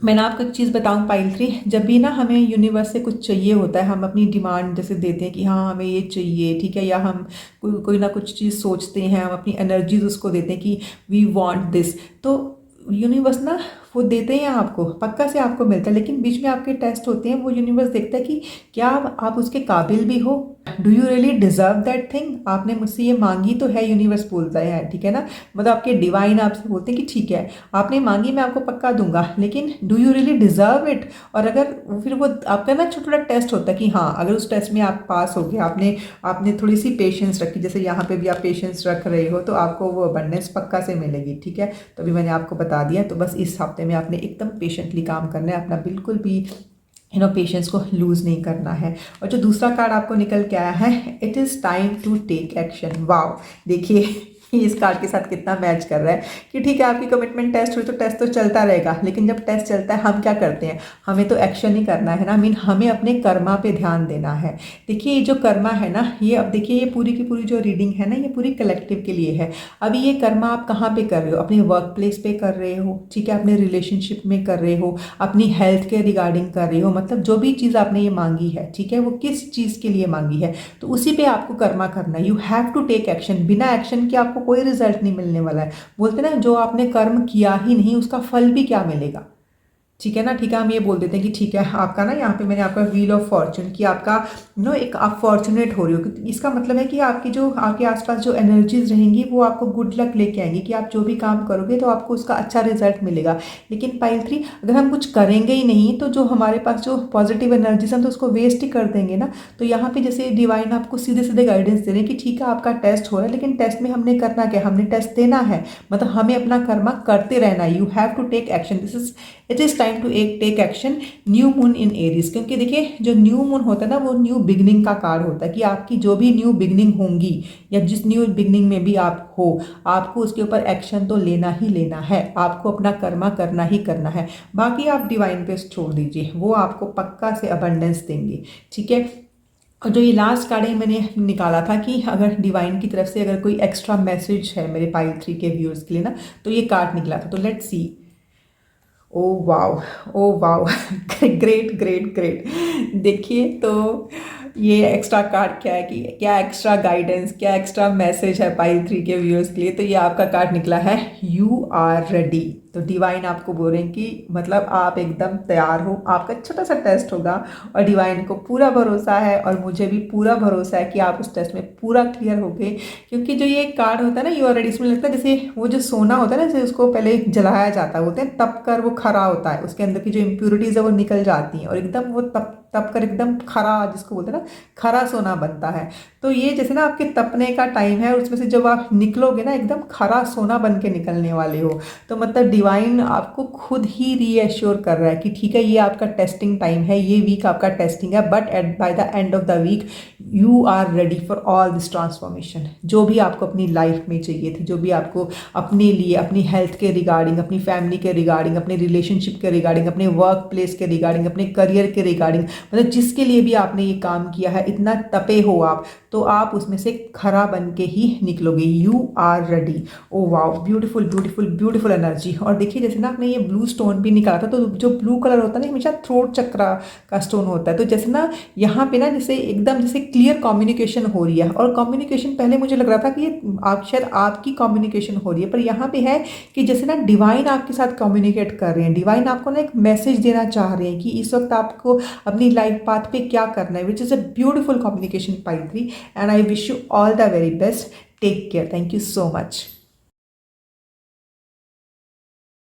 मैं ना आपको एक चीज़ बताऊं पाइल 3, जब भी ना हमें यूनिवर्स से कुछ चाहिए होता है, हम अपनी डिमांड जैसे देते हैं कि हाँ हमें ये चाहिए, ठीक है, या हम कोई ना कुछ चीज़ सोचते हैं, हम अपनी एनर्जीज उसको देते हैं कि वी वांट दिस, तो यूनिवर्स ना वो देते हैं आपको, पक्का से आपको मिलता है। लेकिन बीच में आपके टेस्ट होते हैं, वो यूनिवर्स देखता है कि क्या आप उसके काबिल भी हो, do you really deserve that thing, आपने मुझसे ये मांगी तो है, यूनिवर्स बोलता है, ठीक है ना, मतलब आपके डिवाइन आपसे बोलते हैं कि ठीक है आपने मांगी, मैं आपको पक्का दूंगा, लेकिन do you really deserve it. और अगर फिर वो आपका ना छोटा छोटा टेस्ट होता है कि हाँ अगर उस टेस्ट में आप पास हो गए, आपने थोड़ी सी पेशेंस रखी, जैसे यहाँ पे भी आप पेशेंस रख रहे हो, तो आपको वो अबंडेंस पक्का से मिलेगी, ठीक है। तो अभी मैंने आपको बता दिया, तो बस इस हफ्ते में आपने एकदम पेशेंटली काम करना है, अपना बिल्कुल भी पेशेंस को लूज़ नहीं करना है। और जो दूसरा कार्ड आपको निकल के आया है, it is time to take action. Wow, देखिए इस कार्ड के साथ कितना मैच कर रहा है कि ठीक है आपकी कमिटमेंट टेस्ट हुई तो टेस्ट तो चलता रहेगा, लेकिन जब टेस्ट चलता है हम क्या करते हैं, हमें तो एक्शन ही करना है ना, मीन हमें अपने कर्मा पे ध्यान देना है। देखिए ये जो कर्मा है ना, ये अब देखिए ये पूरी की पूरी जो रीडिंग है ना, ये पूरी कलेक्टिव के लिए है। अभी ये कर्मा आप कहाँ पे कर रहे हो, अपने वर्क प्लेस पे कर रहे हो, ठीक है, अपने रिलेशनशिप में कर रहे हो, अपनी हेल्थ के रिगार्डिंग कर रहे हो, मतलब जो भी चीज़ आपने ये मांगी है, ठीक है, वो किस चीज़ के लिए मांगी है, तो उसी पे आपको कर्मा करना है। You have to take action, बिना एक्शन के आपको कोई रिजल्ट नहीं मिलने वाला है। बोलते ना जो आपने कर्म किया ही नहीं उसका फल भी क्या मिलेगा, ठीक है ना। ठीक है, हम ये बोल देते हैं कि ठीक है आपका ना, यहाँ पे मैंने आपका व्हील ऑफ फॉर्चून कि आपका एक आप फॉर्चुनेट हो रही हो, इसका मतलब है कि आपकी जो आपके आसपास जो एनर्जीज रहेंगी वो आपको गुड लक लेके आएंगी कि आप जो भी काम करोगे तो आपको उसका अच्छा रिजल्ट मिलेगा। लेकिन पाइल 3 अगर हम कुछ करेंगे ही नहीं तो जो हमारे पास जो पॉजिटिव एनर्जीज हम तो उसको वेस्ट ही कर देंगे ना। तो यहाँ पे जैसे डिवाइन आपको सीधे सीधे गाइडेंस दे रहे हैं कि ठीक है आपका टेस्ट हो रहा है, लेकिन टेस्ट में हमने करना क्या, हमने टेस्ट देना है, मतलब हमें अपना कर्मा करते रहना है। You have to take action, it is time to take action. New moon in Aries, क्योंकि देखिए जो न्यू मून होता है ना वो न्यू बिगनिंग का कार्ड होता है कि आपकी जो भी न्यू बिगनिंग होंगी या जिस न्यू बिगनिंग में भी आप हो, आपको उसके ऊपर एक्शन तो लेना ही लेना है, आपको अपना कर्मा करना ही करना है। बाकी आप डिवाइन पे छोड़ दीजिए, वो आपको पक्का से अबंडेंस देंगे, ठीक है। और जो ये लास्ट कार्ड है मैंने निकाला था कि अगर डिवाइन की तरफ से अगर कोई एक्स्ट्रा मैसेज है मेरे पाइल 3 के व्यूअर्स के लिए ना, तो ये कार्ड निकला था। तो let's see. Oh wow, oh wow, great great great. देखिए तो ये एक्स्ट्रा कार्ड क्या है कि क्या एक्स्ट्रा गाइडेंस, क्या एक्स्ट्रा मैसेज है पाइल 3 के व्यूअर्स के लिए। तो ये आपका कार्ड निकला है यू आर रेडी। तो डिवाइन आपको बोल रहे हैं कि मतलब आप एकदम तैयार हो, आपका छोटा सा टेस्ट होगा और डिवाइन को पूरा भरोसा है और मुझे भी पूरा भरोसा है कि आप उस टेस्ट में पूरा क्लियर हो गए। क्योंकि जो ये कार्ड होता है ना यू आर रेडी, इसमें लगता है जैसे वो जो सोना होता है ना, जैसे उसको पहले जलाया जाता है, बोलते हैं तप कर वो खरा होता है, उसके अंदर की जो इम्प्योरिटीज है वो निकल जाती हैं और एकदम वो तप तप कर एकदम खरा, जिसको बोलते हैं ना खरा सोना बनता है। तो ये जैसे ना आपके तपने का टाइम है और उसमें से जब आप निकलोगे ना एकदम खरा सोना बन के निकलने वाले हो। तो मतलब डिवाइन आपको खुद ही रीएश्योर कर रहा है कि ठीक है ये आपका टेस्टिंग टाइम है, ये वीक आपका टेस्टिंग है, but at by the end of the week you are ready for all this transformation. जो भी आपको अपनी लाइफ में चाहिए थी, जो भी आपको अपने लिए, अपनी हेल्थ के रिगार्डिंग, अपनी फैमिली के रिगार्डिंग, अपने रिलेशनशिप के रिगार्डिंग, अपने वर्क प्लेस के रिगार्डिंग, अपने करियर के रिगार्डिंग, मतलब जिसके लिए भी आपने ये काम किया है, इतना तपे हो आप, तो आप उसमें से खरा बन के ही निकलोगे। You are ready. Oh wow, beautiful beautiful beautiful energy. और देखिए जैसे ना आपने ये ब्लू स्टोन भी निकाला था, तो जो ब्लू कलर होता है ना हमेशा थ्रोट चक्रा का स्टोन होता है। तो जैसे ना यहाँ पे ना जैसे एकदम जैसे क्लियर कम्युनिकेशन हो रही है, और कम्युनिकेशन पहले मुझे लग रहा था कि ये आप शायद आपकी कम्युनिकेशन हो रही है, पर यहाँ पे है कि जैसे ना डिवाइन आपके साथ कम्युनिकेट कर रहे हैं, डिवाइन आपको ना एक मैसेज देना चाह रहे हैं कि इस वक्त आपको अपनी लाइफ पाथ पे क्या करना है, which is a beautiful communication pile 3। And I wish you all the very best. Take care, thank you so much.